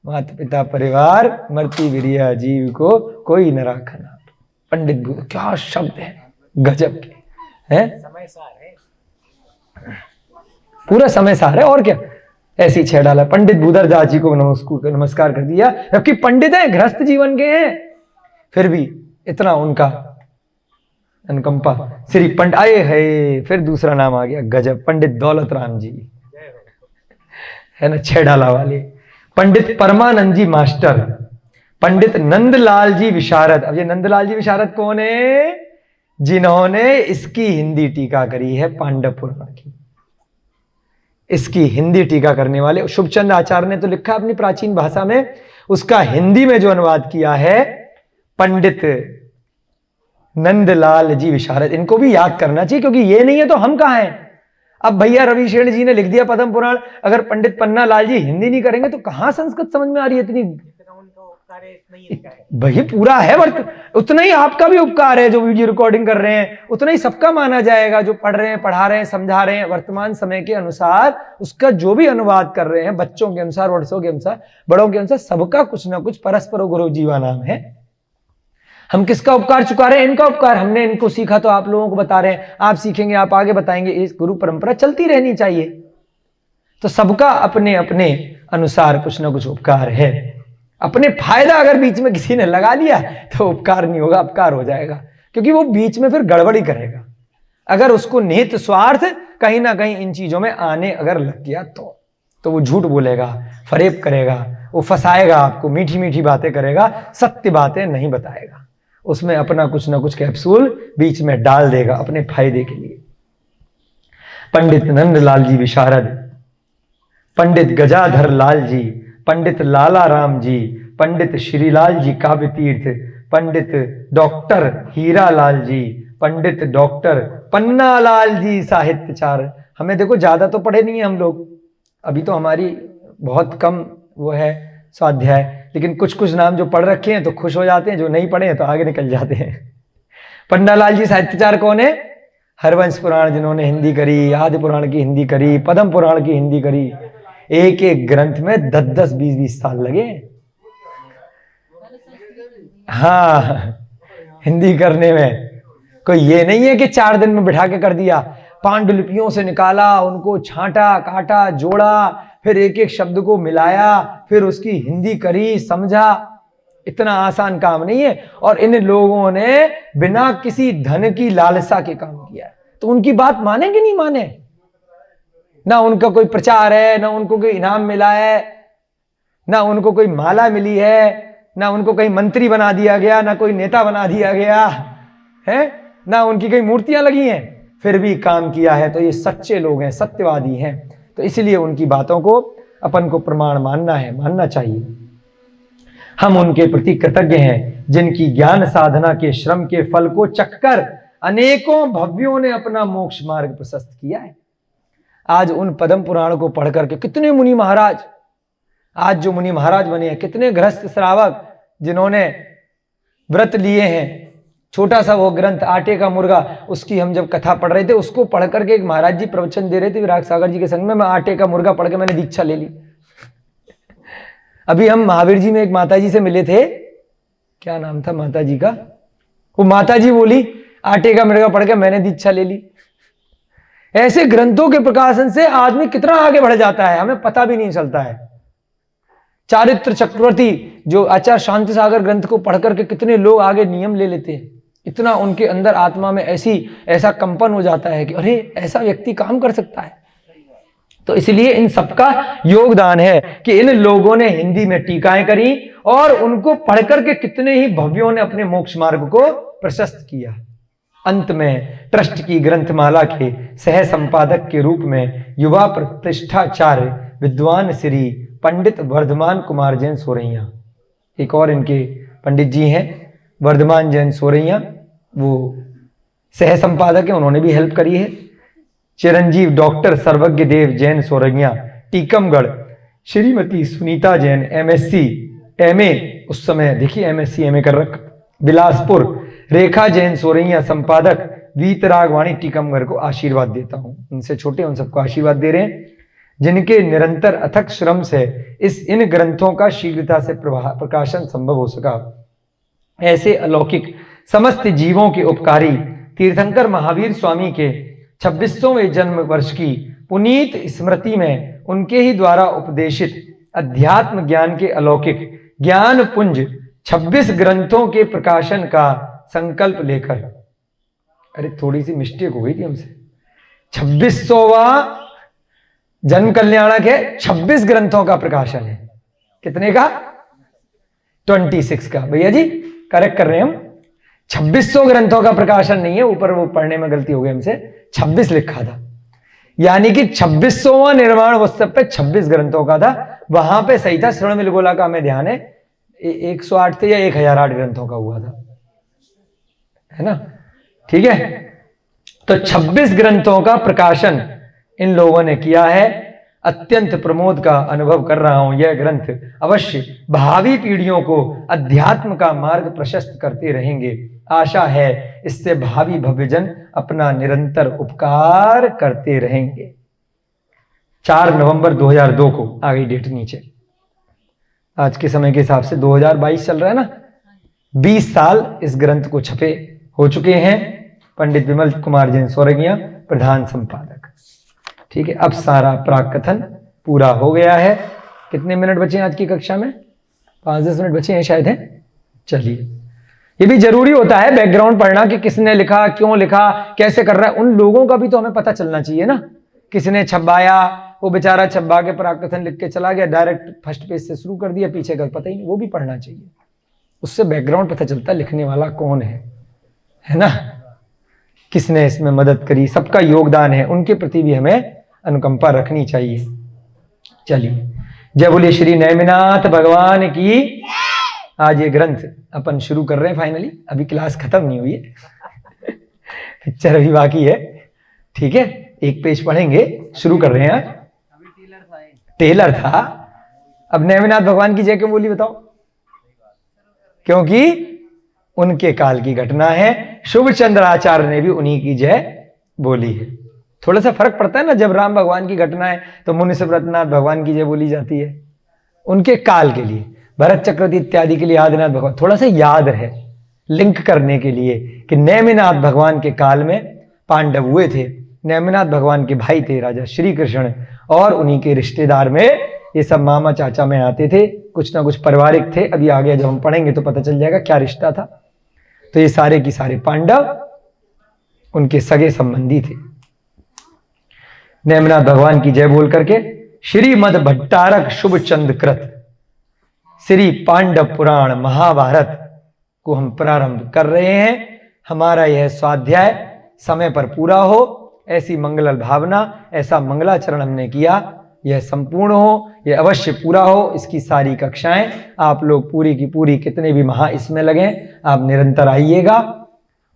माता पिता परिवार, मरती बिरिया जीव को कोई न राखना। पंडित भूधर, क्या शब्द है गजब के हैं, समय सार है, पूरा समय सार है। और क्या ऐसी छह डाला। पंडित भूधर दास जी को नमस्कार कर दिया, जबकि पंडित है, गृहस्थ जीवन के हैं, फिर भी इतना उनका अनुकंपा। श्री पंडित आए है, फिर दूसरा नाम आ गया गजब, पंडित दौलत राम जी है ना, छह डाला वाले। पंडित परमानंद जी मास्टर, पंडित नंदलाल जी विशारद। अब ये नंदलाल जी विशारद कौन है? जिन्होंने इसकी हिंदी टीका करी है, पांडव पुराण की। इसकी हिंदी टीका करने वाले शुभचंद आचार्य ने तो लिखा अपनी प्राचीन भाषा में, उसका हिंदी में जो अनुवाद किया है पंडित नंदलाल जी विशारद। इनको भी याद करना चाहिए, क्योंकि ये नहीं है तो हम कहां हैं। अब भैया रविशेण जी ने लिख दिया पद्म पुराण, अगर पंडित पन्ना लाल जी हिंदी नहीं करेंगे तो कहां संस्कृत समझ में आ रही है इतनी। भाई पूरा है, उतना ही आपका भी उपकार है जो वीडियो रिकॉर्डिंग कर रहे हैं, उतना ही सबका माना जाएगा जो पढ़ रहे हैं, पढ़ा रहे हैं, समझा रहे हैं। वर्तमान समय के अनुसार उसका जो भी अनुवाद कर रहे हैं, बच्चों के अनुसार, वर्षों के अनुसार, बड़ों के अनुसार, सबका कुछ ना कुछ परस्पर गुरु जीवा नाम है। हम किसका उपकार चुका रहे हैं? इनका उपकार। हमने इनको सीखा तो आप लोगों को बता रहे हैं, आप सीखेंगे, आप आगे बताएंगे। इस गुरु परंपरा चलती रहनी चाहिए। तो सबका अपने अपने अनुसार कुछ ना कुछ उपकार है। अपने फायदा अगर बीच में किसी ने लगा लिया तो उपकार नहीं होगा, अपकार हो जाएगा, क्योंकि वो बीच में फिर गड़बड़ी करेगा। अगर उसको निहित स्वार्थ कहीं ना कहीं इन चीजों में आने अगर लग गया तो वो झूठ बोलेगा, फरेब करेगा, वो फंसाएगा आपको, मीठी मीठी बातें करेगा, सत्य बातें नहीं बताएगा। उसमें अपना कुछ ना कुछ कैप्सूल बीच में डाल देगा अपने फायदे के लिए। पंडित नंदलाल जी विशारद, पंडित गजाधर लाल जी, पंडित लाला राम जी, पंडित श्रीलाल जी काव्य तीर्थ, पंडित डॉक्टर हीरा लाल जी, पंडित डॉक्टर पन्ना लाल जी साहित्यचार। हमें देखो ज्यादा तो पढ़े नहीं है हम लोग, अभी तो हमारी बहुत कम वो है स्वाध्याय, लेकिन कुछ कुछ नाम जो पढ़ रखे हैं तो खुश हो जाते हैं, जो नहीं पढ़े हैं तो आगे निकल जाते हैं। पन्ना लाल जी साहित्यचार कौन है? हरवंश पुराण जिन्होंने हिंदी करी, आदि पुराण की हिंदी करी, पद्म पुराण की हिंदी करी। एक एक ग्रंथ में 10-10, 20-20 साल लगे। हाँ, हिंदी करने में कोई ये नहीं है कि 4 दिन में बिठा के कर दिया। पांडुलिपियों से निकाला, उनको छांटा, काटा, जोड़ा, फिर एक एक शब्द को मिलाया, फिर उसकी हिंदी करी, समझा। इतना आसान काम नहीं है। और इन लोगों ने बिना किसी धन की लालसा के काम किया है, तो उनकी बात माने कि नहीं माने? ना उनका कोई प्रचार है, ना उनको कोई इनाम मिला है, ना उनको कोई माला मिली है, ना उनको कहीं मंत्री बना दिया गया, ना कोई नेता बना दिया गया है, ना उनकी कई मूर्तियां लगी हैं, फिर भी काम किया है। तो ये सच्चे लोग हैं, सत्यवादी हैं। तो इसलिए उनकी बातों को अपन को प्रमाण मानना है, मानना चाहिए। हम उनके प्रति कृतज्ञ हैं जिनकी ज्ञान साधना के श्रम के फल को चखकर अनेकों भव्यों ने अपना मोक्ष मार्ग प्रशस्त किया है। आज उन पद्म पुराण को पढ़ करके कितने मुनि महाराज, आज जो मुनि महाराज बने हैं, कितने गृहस्थ श्रावक जिन्होंने व्रत लिए हैं। छोटा सा वो ग्रंथ आटे का मुर्गा, उसकी हम जब कथा पढ़ रहे थे, उसको पढ़ करके एक महाराज जी प्रवचन दे रहे थे विराग सागर जी के संग में, मैं आटे का मुर्गा पढ़ के मैंने दीक्षा ले ली। अभी हम महावीर जी में एक माता जी से मिले थे, क्या नाम था माता जी का? वो माता जी बोली, आटे का मिर्गा पढ़ के मैंने दीक्षा ले ली। ऐसे ग्रंथों के प्रकाशन से आदमी कितना आगे बढ़ जाता है, हमें पता भी नहीं चलता है। चारित्र चक्रवर्ती जो आचार्य शांति सागर ग्रंथ को पढ़ करके कितने लोग आगे नियम ले लेते हैं, इतना उनके अंदर आत्मा में ऐसा कंपन हो जाता है कि अरे ऐसा व्यक्ति काम कर सकता है। तो इसलिए इन सबका योगदान है कि इन लोगों ने हिंदी में टीकाएं करी और उनको पढ़कर के कितने ही भव्यों ने अपने मोक्ष मार्ग को प्रशस्त किया। अंत में ट्रस्ट की ग्रंथमाला के सह संपादक के रूप में युवा प्रतिष्ठाचार्य विद्वान श्री पंडित वर्धमान कुमार जैन सोरैया, एक और इनके पंडित जी हैं वर्धमान जैन सोरैया, वो सह संपादक है, उन्होंने भी हेल्प करी है। चिरंजीव डॉक्टर सर्वज्ञ देव जैन सोरैया टीकमगढ़, श्रीमती सुनीता जैन MSc MA, उस समय देखिए MSc MA कर रख, बिलासपुर, रेखा जैन सोरैया संपादक वीतरागवाणी टीकमगढ़ को आशीर्वाद देता हूं। उनसे छोटे उन सबको आशीर्वाद दे रहे हैं जिनके निरंतर अथक श्रम से इन ग्रंथों का शीघ्रता से प्रकाशन संभव हो सका। ऐसे अलौकिक समस्त जीवों के उपकारी तीर्थंकर महावीर स्वामी के 26वें जन्म वर्ष की पुनीत स्मृति में उनके ही द्वारा उपदेशित अध्यात्म ज्ञान के अलौकिक ज्ञान पुंज 26 ग्रंथों के प्रकाशन का संकल्प लेकर, अरे थोड़ी सी मिस्टेक हो गई थी हमसे, 26वां जन्म कल्याणक है, 26 ग्रंथों का प्रकाशन है। कितने का? 26 का। भैया जी करेक्ट कर रहे हैं हम, 2600 ग्रंथों का प्रकाशन नहीं है, ऊपर वो पढ़ने में गलती हो गई हमसे, 26 लिखा था, यानी कि 26वां निर्माण उत्सव पे 26 ग्रंथों का था। वहां पे सही था, श्रवण मिलगोला का हमें ध्यान है 108 थे या 1008 ग्रंथों का हुआ था, है ना? ठीक है, तो 26 ग्रंथों का प्रकाशन इन लोगों ने किया है। अत्यंत प्रमोद का अनुभव कर रहा हूं। यह ग्रंथ अवश्य भावी पीढ़ियों को अध्यात्म का मार्ग प्रशस्त करते रहेंगे। आशा है इससे भावी भव्यजन अपना निरंतर उपकार करते रहेंगे। 4 नवंबर 2002 को आ गई डेट नीचे, आज के समय के हिसाब से 2022 चल रहा है ना, 20 साल इस ग्रंथ को छपे हो चुके हैं। पंडित विमल कुमार जैन सोरैया प्रधान संपादक। ठीक है, अब सारा प्राक कथन पूरा हो गया है। कितने मिनट बचे हैं आज की कक्षा में? 5-10 मिनट बचे हैं शायद, हैं? चलिए, ये भी जरूरी होता है बैकग्राउंड पढ़ना कि किसने लिखा, क्यों लिखा, कैसे कर रहा है, उन लोगों का भी तो हमें पता चलना चाहिए ना। किसने छपाया, वो बेचारा छपा के प्राक कथन लिख के चला गया, डायरेक्ट फर्स्ट पेज से शुरू कर दिया, पीछे का पता ही नहीं, वो भी पढ़ना चाहिए। उससे बैकग्राउंड पता चलता है लिखने वाला कौन है ना, किसने इसमें मदद करी, सबका योगदान है, उनके प्रति भी हमें अनुकंपा रखनी चाहिए। चलिए, जय बोलिए श्री नैमिनाथ भगवान की। आज ये ग्रंथ अपन शुरू कर रहे हैं फाइनली, अभी क्लास खत्म नहीं हुई है पिक्चर अभी बाकी है। ठीक है, एक पेज पढ़ेंगे, शुरू कर रहे हैं आज। टेलर था, अब नैमिनाथ भगवान की जय क्यों बोली बताओ? क्योंकि उनके काल की घटना है। शुभ चंद्र आचार्य ने भी उन्हीं की जय बोली है। थोड़ा सा फर्क पड़ता है ना, जब राम भगवान की घटना है तो मुनि सुव्रतनाथ भगवान की जय बोली जाती है, उनके काल के लिए। भरत चक्रवर्ती इत्यादि के लिए आदिनाथ भगवान, थोड़ा सा याद रहे लिंक करने के लिए कि नैमिनाथ भगवान के काल में पांडव हुए थे। नैमिनाथ भगवान के भाई थे राजा श्री कृष्ण, और उन्हीं के रिश्तेदार में ये सब मामा चाचा में आते थे, कुछ ना कुछ पारिवारिक थे। अभी आगे जब हम पढ़ेंगे तो पता चल जाएगा क्या रिश्ता था। तो ये सारे की सारे पांडव उनके सगे संबंधी थे। नैमिनाथ भगवान की जय बोल करके श्रीमद भट्टारक शुभ चंद कृत श्री पांडव पुराण महाभारत को हम प्रारंभ कर रहे हैं। हमारा यह स्वाध्याय समय पर पूरा हो, ऐसी मंगल भावना, ऐसा मंगलाचरण हमने किया, यह संपूर्ण हो, यह अवश्य पूरा हो। इसकी सारी कक्षाएं आप लोग पूरी की पूरी, कितने भी महा इसमें लगे, आप निरंतर आइएगा।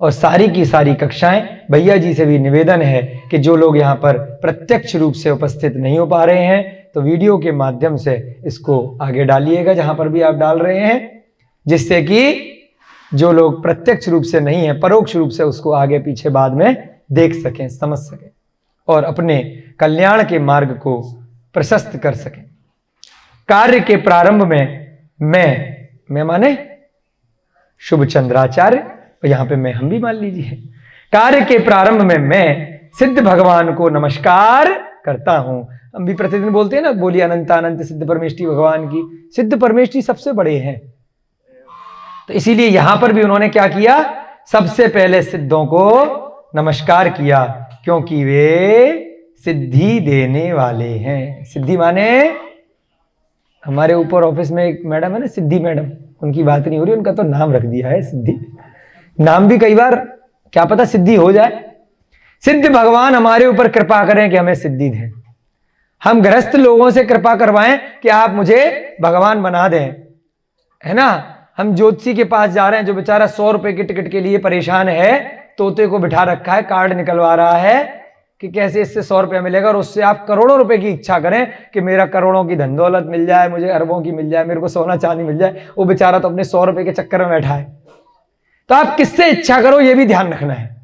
और सारी की सारी कक्षाएं, भैया जी से भी निवेदन है कि जो लोग यहाँ पर प्रत्यक्ष रूप से उपस्थित नहीं हो पा रहे हैं तो वीडियो के माध्यम से इसको आगे डालिएगा जहां पर भी आप डाल रहे हैं, जिससे कि जो लोग प्रत्यक्ष रूप से नहीं है, परोक्ष रूप से उसको आगे पीछे बाद में देख सकें, समझ सकें और अपने कल्याण के मार्ग को प्रशस्त कर सकें। कार्य के प्रारंभ में मैं माने शुभ चंद्राचार्य, और यहां पे मैं हम भी मान लीजिए, कार्य के प्रारंभ में मैं सिद्ध भगवान को नमस्कार करता हूं। हम भी प्रतिदिन बोलते हैं ना, बोलिए अनंत अनंत सिद्ध परमेष्टि भगवान की। सिद्ध परमेष्टि सबसे बड़े हैं, तो इसीलिए यहां पर भी उन्होंने क्या किया, सबसे पहले सिद्धों को नमस्कार किया, क्योंकि वे सिद्धि देने वाले हैं। सिद्धि माने, हमारे ऊपर ऑफिस में एक मैडम है ना, सिद्धि मैडम, उनकी बात नहीं हो रही, उनका तो नाम रख दिया है सिद्धि। नाम भी कई बार क्या पता सिद्धि हो जाए। सिद्ध भगवान हमारे ऊपर कृपा करें कि हमें सिद्धि दें। हम गृहस्थ लोगों से कृपा करवाएं कि आप मुझे भगवान बना दें, है ना। हम ज्योतिषी के पास जा रहे हैं, जो बेचारा 100 रुपए की टिकट के लिए परेशान है, तोते को बिठा रखा है, कार्ड निकलवा रहा है कि कैसे इससे 100 रुपया मिलेगा, और उससे आप करोड़ों रुपए की इच्छा करें कि मेरा करोड़ों की धन दौलत मिल जाए, मुझे अरबों की मिल जाए, मेरे को सोना चांदी मिल जाए। वो बेचारा तो अपने 100 रुपए के चक्कर में बैठा है। तो आप किससे इच्छा करो ये भी ध्यान रखना है।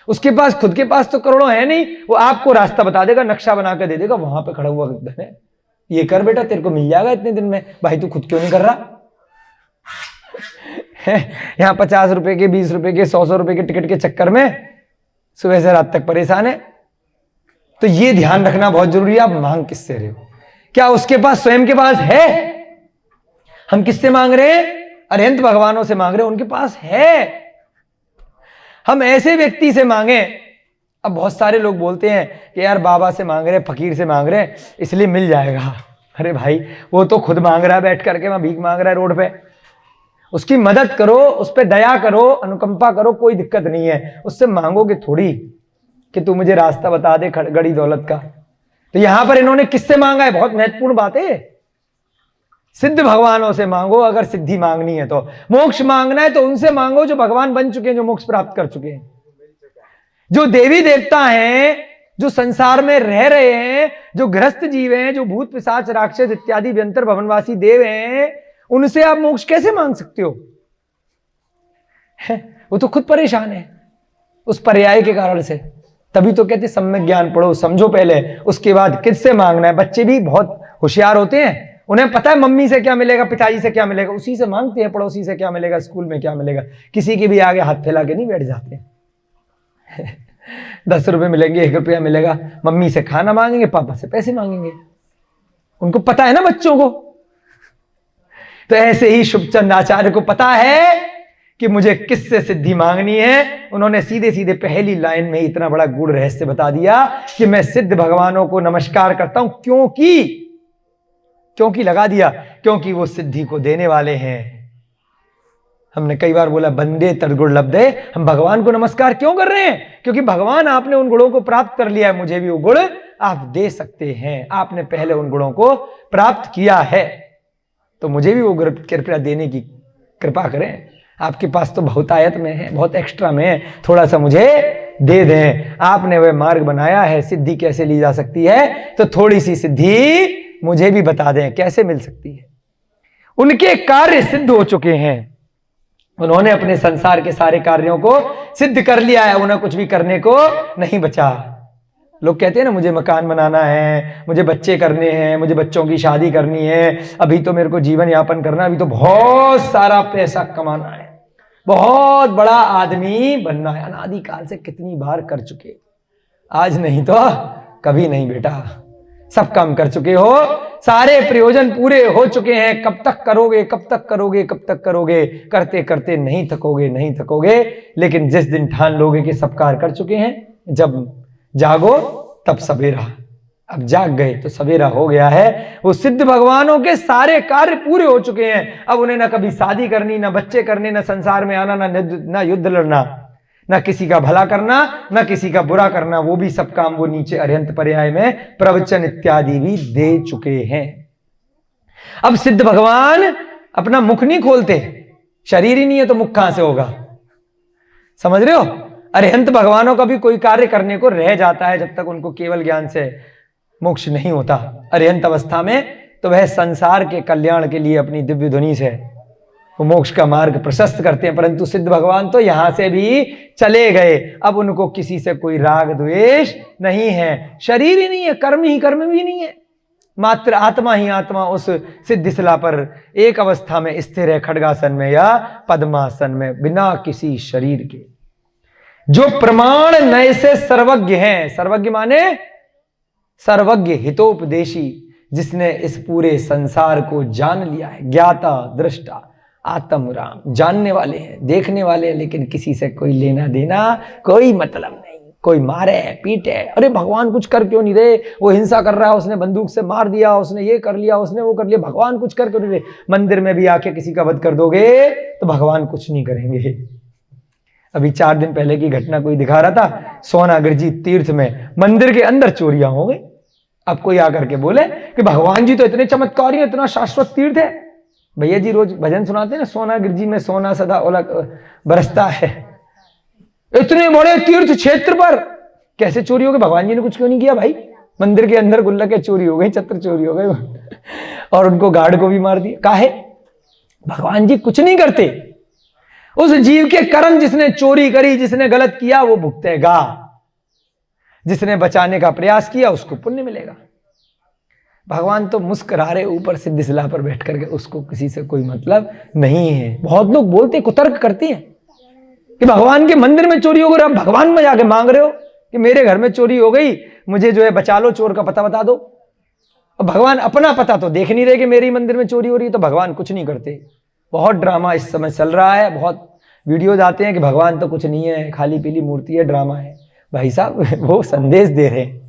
उसके पास, खुद के पास तो करोड़ों है नहीं, वो आपको रास्ता बता देगा, नक्शा बना कर दे देगा, वहां पे खड़ा हुआ धन है, ये कर बेटा तेरे को मिल जाएगा इतने दिन में। भाई तू खुद क्यों नहीं कर रहा? यहां 50 रुपए के, 20 रुपए के, 100 रुपए के टिकट के चक्कर में सुबह से रात तक परेशान है। तो ये ध्यान रखना बहुत जरूरी है, आप मांग किससे रहे हो, क्या उसके पास स्वयं के पास है? हम किससे मांग रहे हैं? अरिहंत भगवानों से मांग रहे हैं, उनके पास है। हम ऐसे व्यक्ति से मांगे। अब बहुत सारे लोग बोलते हैं कि यार बाबा से मांग रहे, फकीर से मांग रहे, इसलिए मिल जाएगा। अरे भाई, वो तो खुद मांग रहा है बैठ करके, वहां भीख मांग रहा है रोड पे। उसकी मदद करो, उस पर दया करो, अनुकंपा करो, कोई दिक्कत नहीं है। उससे मांगोगे थोड़ी कि तू मुझे रास्ता बता दे गड़ी दौलत का। तो यहां पर इन्होंने किससे मांगा है, बहुत महत्वपूर्ण बात है। सिद्ध भगवानों से मांगो अगर सिद्धि मांगनी है तो। मोक्ष मांगना है तो उनसे मांगो जो भगवान बन चुके हैं, जो मोक्ष प्राप्त कर चुके हैं, जो देवी देवता हैं, जो संसार में रह रहे हैं, जो गृहस्थ जीव हैं, जो भूत पिशाच राक्षस इत्यादि व्यंतर भवनवासी देव हैं, उनसे आप मोक्ष कैसे मांग सकते हो? वो तो खुद परेशान है उस पर्याय के कारण से। तभी तो कहते सम्यक ज्ञान पढ़ो, समझो पहले, उसके बाद किससे मांगना है। बच्चे भी बहुत होशियार होते हैं, उन्हें पता है मम्मी से क्या मिलेगा, पिताजी से क्या मिलेगा, उसी से मांगते हैं। पड़ोसी से क्या मिलेगा, स्कूल में क्या मिलेगा, किसी के भी आगे हाथ फैला के नहीं बैठ जाते हैं। 10 रुपए मिलेंगे, 1 रुपया मिलेगा, मम्मी से खाना मांगेंगे, पापा से पैसे मांगेंगे। उनको पता है ना बच्चों को। तो ऐसे ही शुभचंद आचार्य को पता है कि मुझे किससे सिद्धि मांगनी है। उन्होंने सीधे सीधे पहली लाइन में इतना बड़ा गूढ़ रहस्य बता दिया कि मैं सिद्ध भगवानों को नमस्कार करता हूं, क्योंकि लगा दिया, क्योंकि वो सिद्धि को देने वाले हैं। हमने कई बार बोला बंदे तदगुण लब्धे, हम भगवान को नमस्कार क्यों कर रहे हैं? क्योंकि भगवान आपने उन गुणों को प्राप्त कर लिया है, मुझे भी वो गुण आप दे सकते हैं। आपने पहले उन गुणों को प्राप्त किया है, तो मुझे भी वो कृपया देने की कृपा करें। आपके पास तो बहुत आयत में है, बहुत एक्स्ट्रा में है, थोड़ा सा मुझे दे दें। आपने वह मार्ग बनाया है, सिद्धि कैसे ली जा सकती है, तो थोड़ी सी सिद्धि मुझे भी बता दें कैसे मिल सकती है। उनके कार्य सिद्ध हो चुके हैं, उन्होंने अपने संसार के सारे कार्यों को सिद्ध कर लिया है, उन्हें कुछ भी करने को नहीं बचा। लोग कहते हैं ना मुझे मकान बनाना है, मुझे बच्चे करने हैं, मुझे बच्चों की शादी करनी है, अभी तो मेरे को जीवन यापन करना, अभी तो बहुत सारा पैसा कमाना है, बहुत बड़ा आदमी बनना है। अनादिकाल से कितनी बार कर चुके, आज नहीं तो कभी नहीं बेटा, सब काम कर चुके हो, सारे प्रयोजन पूरे हो चुके हैं। कब तक करोगे, कब तक करोगे, कब तक करोगे? करते करते नहीं थकोगे, नहीं थकोगे। लेकिन जिस दिन ठान लोगे कि सब कार्य कर चुके हैं, जब जागो तब सवेरा। अब जाग गए तो सवेरा हो गया है। वो सिद्ध भगवानों के सारे कार्य पूरे हो चुके हैं। अब उन्हें ना कभी शादी करनी, ना बच्चे करने, ना संसार में आना, ना युद्ध लड़ना, ना किसी का भला करना, ना किसी का बुरा करना। वो भी सब काम वो नीचे अरिहंत पर्याय में प्रवचन इत्यादि भी दे चुके हैं। अब सिद्ध भगवान अपना मुख नहीं खोलते, शरीर ही नहीं है तो मुख कहां से होगा? समझ रहे हो? अरिहंत भगवानों का भी कोई कार्य करने को रह जाता है जब तक उनको केवल ज्ञान से मोक्ष नहीं होता। अरिहंत अवस्था में तो वह संसार के कल्याण के लिए अपनी दिव्य ध्वनि से वो मोक्ष का मार्ग प्रशस्त करते हैं। परंतु सिद्ध भगवान तो यहां से भी चले गए। अब उनको किसी से कोई राग द्वेष नहीं है, शरीर ही नहीं है, कर्म ही कर्म भी नहीं है, मात्र आत्मा ही आत्मा उस सिद्ध शिला पर एक अवस्था में स्थिर है, खड्गासन में या पद्मासन में, बिना किसी शरीर के। जो प्रमाण नए से सर्वज्ञ हैं, सर्वज्ञ माने सर्वज्ञ हितोपदेशी, जिसने इस पूरे संसार को जान लिया है, ज्ञाता दृष्टा आत्म राम, जानने वाले हैं, देखने वाले हैं, लेकिन किसी से कोई लेना देना, कोई मतलब नहीं। कोई मारे पीटे, अरे भगवान कुछ कर क्यों नहीं रहे, वो हिंसा कर रहा है, उसने बंदूक से मार दिया, उसने ये कर लिया, उसने वो कर लिया, भगवान कुछ कर क्यों नहीं रहे। मंदिर में भी आके किसी का वध कर दोगे तो भगवान कुछ नहीं करेंगे। अभी 4 दिन पहले की घटना कोई दिखा रहा था, सोनागिरजी तीर्थ में मंदिर के अंदर चोरियां हो गई। अब कोई आकर के बोले कि भगवान जी तो इतने चमत्कारी, इतना शाश्वत तीर्थ है। भैया जी रोज भजन सुनाते हैं ना, सोनागिरजी में सोना सदा बरसता है। इतने बड़े तीर्थ क्षेत्र पर कैसे चोरी हो गई? भगवान जी ने कुछ क्यों नहीं किया भाई? मंदिर के अंदर गुल्लकें चोरी हो गई, छत्र चोरी हो गए और उनको गार्ड को भी मार दिया। काहे? भगवान जी कुछ नहीं करते। उस जीव के कर्म, जिसने चोरी करी, जिसने गलत किया, वो भुगतेगा। जिसने बचाने का प्रयास किया उसको पुण्य मिलेगा। भगवान तो मुस्कुरा रहे ऊपर सिद्ध शिला पर बैठ करके, उसको किसी से कोई मतलब नहीं है। बहुत लोग बोलते, कुतर्क करते हैं कि भगवान के मंदिर में चोरी हो गई, अब भगवान में जाके मांग रहे हो कि मेरे घर में चोरी हो गई, मुझे जो है बचा लो, चोर का पता बता दो। और भगवान अपना पता तो देख नहीं रहे कि मेरी मंदिर में चोरी हो रही है, तो भगवान कुछ नहीं करते। बहुत ड्रामा इस समय चल रहा है, बहुत वीडियोज आते हैं कि भगवान तो कुछ नहीं है, खाली पीली मूर्ति है, ड्रामा है। भाई साहब वो संदेश दे रहे हैं,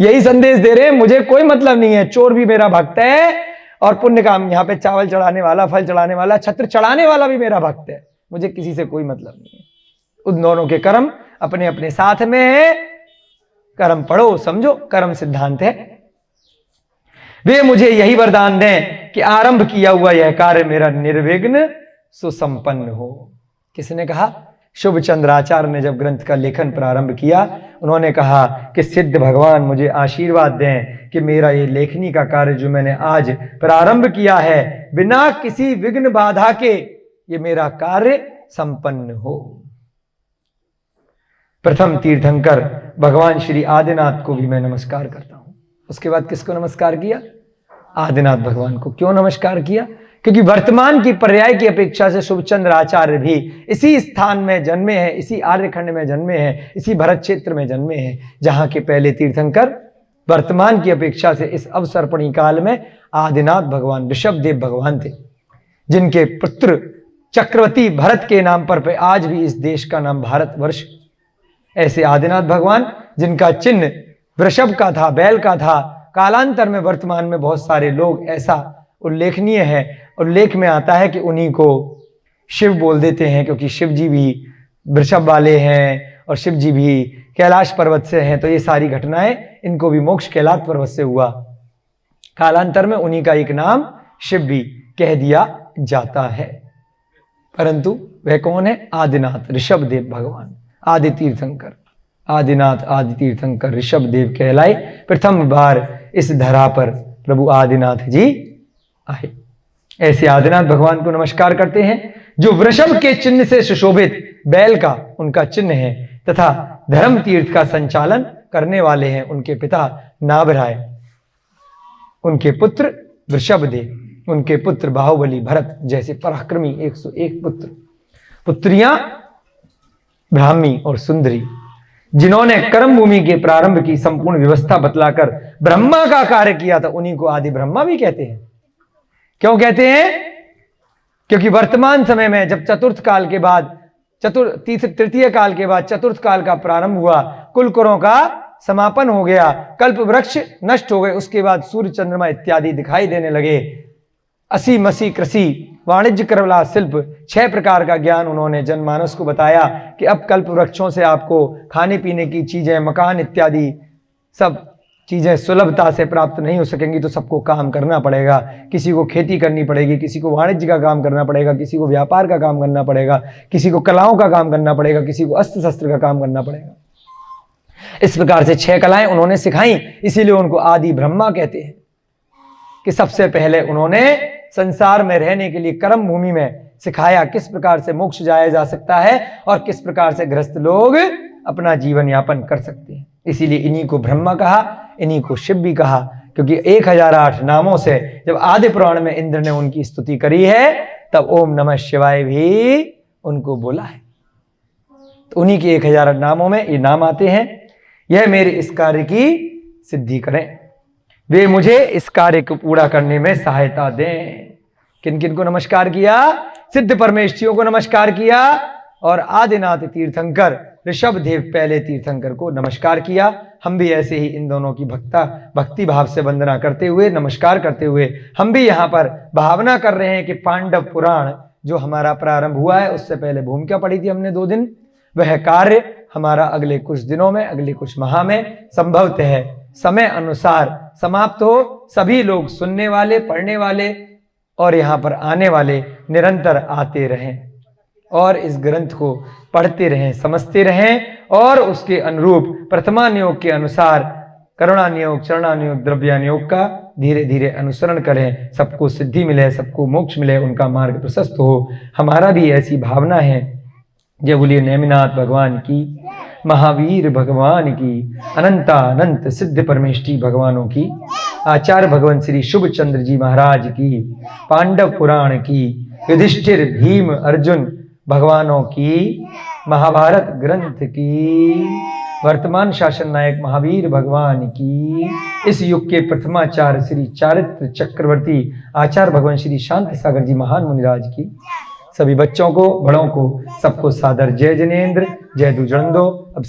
यही संदेश दे रहे हैं, मुझे कोई मतलब नहीं है, चोर भी मेरा भक्त है और पुण्य काम यहाँ पे चावल चढ़ाने वाला, फल चढ़ाने वाला, छत्र चढ़ाने वाला भी मेरा भक्त है। मुझे किसी से कोई मतलब नहीं है। उन दोनों के कर्म अपने अपने साथ में है। कर्म पढ़ो, समझो, कर्म सिद्धांत है। वे मुझे यही वरदान दें कि आरंभ किया हुआ यह कार्य मेरा निर्विघ्न सुसंपन्न हो। किसने कहा? शुभ चंद्राचार्य ने जब ग्रंथ का लेखन प्रारंभ किया, उन्होंने कहा कि सिद्ध भगवान मुझे आशीर्वाद दें कि मेरा ये लेखनी का कार्य जो मैंने आज प्रारंभ किया है, बिना किसी विघ्न बाधा के ये मेरा कार्य संपन्न हो। प्रथम तीर्थंकर भगवान श्री आदिनाथ को भी मैं नमस्कार करता हूं। उसके बाद किसको नमस्कार किया? आदिनाथ भगवान को। क्यों नमस्कार किया? क्योंकि वर्तमान की पर्याय की अपेक्षा से शुभचंद्र आचार्य भी इसी स्थान में जन्मे हैं, इसी आर्यखंड में जन्मे हैं, इसी भरत क्षेत्र में जन्मे हैं, जहां के पहले तीर्थंकर वर्तमान की अपेक्षा से इस अवसर्पणी काल में आदिनाथ भगवान ऋषभदेव भगवान थे, जिनके पुत्र चक्रवर्ती भरत के नाम पर आज भी इस देश का नाम भारतवर्ष। ऐसे आदिनाथ भगवान जिनका चिन्ह वृषभ का था, बैल का था, कालांतर में वर्तमान में बहुत सारे लोग, ऐसा उल्लेखनीय है, उल्लेख में आता है कि उन्हीं को शिव बोल देते हैं, क्योंकि शिव जी भी वृषभ वाले हैं और शिव जी भी कैलाश पर्वत से हैं। तो ये सारी घटनाएं, इनको भी मोक्ष कैलाश पर्वत से हुआ। कालांतर में उन्हीं का एक नाम शिव भी कह दिया जाता है। परंतु वह कौन है? आदिनाथ ऋषभदेव भगवान, आदि तीर्थंकर। आदिनाथ आदि तीर्थंकर ऋषभदेव कहलाए। प्रथम बार इस धरा पर प्रभु आदिनाथ जी आए। ऐसे आदिनाथ भगवान को नमस्कार करते हैं, जो वृषभ के चिन्ह से सुशोभित बैल का उनका चिन्ह है, तथा धर्म तीर्थ का संचालन करने वाले हैं उनके पिता नाभराय, उनके पुत्र वृषभदेव, उनके पुत्र बाहुबली भरत जैसे पराक्रमी 101 पुत्र, पुत्रियां ब्राह्मी और सुंदरी, जिन्होंने कर्म भूमि के प्रारंभ की संपूर्ण व्यवस्था बतलाकर ब्रह्मा का कार्य किया था, उन्हीं को आदि ब्रह्मा भी कहते हैं। क्यों कहते हैं? क्योंकि वर्तमान समय में जब चतुर्थ काल के बाद, तृतीय काल के बाद चतुर्थ काल का प्रारंभ हुआ, कुलकुरों का समापन हो गया, कल्प वृक्ष नष्ट हो गए, उसके बाद सूर्य चंद्रमा इत्यादि दिखाई देने लगे। असी मसी कृषि वाणिज्य करवला शिल्प 6 प्रकार का ज्ञान उन्होंने जनमानस को बताया कि अब कल्प वृक्षों से आपको खाने पीने की चीजें, मकान इत्यादि सब चीजें सुलभता से प्राप्त नहीं हो सकेंगी, तो सबको काम करना पड़ेगा। किसी को खेती करनी पड़ेगी, किसी को वाणिज्य का काम करना पड़ेगा, किसी को व्यापार का काम करना पड़ेगा, किसी को कलाओं का काम करना पड़ेगा, किसी को अस्त्र शस्त्र का काम करना पड़ेगा। इस प्रकार से 6 कलाएं उन्होंने सिखाई, इसीलिए उनको आदि ब्रह्मा कहते हैं। कि सबसे पहले उन्होंने संसार में रहने के लिए कर्म भूमि में सिखाया किस प्रकार से मोक्ष जाया जा सकता है और किस प्रकार से गृहस्थ लोग अपना जीवन यापन कर सकते हैं। इसीलिए इन्हीं को ब्रह्मा कहा, इन्हीं को शिव भी कहा, क्योंकि 1008 नामों से जब आदि पुराण में इंद्र ने उनकी स्तुति करी है, तब ओम नमः शिवाय भी उनको बोला है। तो उन्हीं के 1000 नामों में ये नाम आते हैं। यह मेरे इस कार्य की सिद्धि करें, वे मुझे इस कार्य को पूरा करने में सहायता दें। किन किन को नमस्कार किया? सिद्ध परमेष्ठियों को नमस्कार किया और आदिनाथ तीर्थंकर ऋषभदेव पहले तीर्थंकर को नमस्कार किया। हम भी ऐसे ही इन दोनों की भक्ति भाव से वंदना करते हुए, नमस्कार करते हुए हम भी यहाँ पर भावना कर रहे हैं कि पांडव पुराण जो हमारा प्रारंभ हुआ है, उससे पहले भूमिका पढ़ी थी हमने 2 दिन, वह कार्य हमारा अगले कुछ दिनों में, अगले कुछ माह में संभवतः समय अनुसार समाप्त हो। सभी लोग सुनने वाले, पढ़ने वाले और यहाँ पर आने वाले निरंतर आते रहें और इस ग्रंथ को पढ़ते रहें, समझते रहें और उसके अनुरूप प्रथमा नियोग के अनुसार करुणा नियोग, चरणा नियोग, द्रव्या नियोग का धीरे धीरे अनुसरण करें। सबको सिद्धि मिले, सबको मोक्ष मिले, उनका मार्ग प्रशस्त हो। हमारा भी ऐसी भावना है। जय बोलिए नेमिनाथ भगवान की, महावीर भगवान की, अनंतानंत सिद्ध परमेष्ठी भगवानों की, आचार्य भगवान श्री शुभ चंद्र जी महाराज की, पांडव पुराण की, युधिष्ठिर भीम अर्जुन भगवानों की, महाभारत ग्रंथ की, वर्तमान शासन नायक महावीर भगवान की, इस युग के प्रथमाचार्य श्री चारित्र चक्रवर्ती आचार्य भगवान श्री शांति सागर जी महान मुनिराज की, सभी बच्चों को, बड़ों को, सबको सादर जय जिनेन्द्र, जय दुजड़ंदो। अब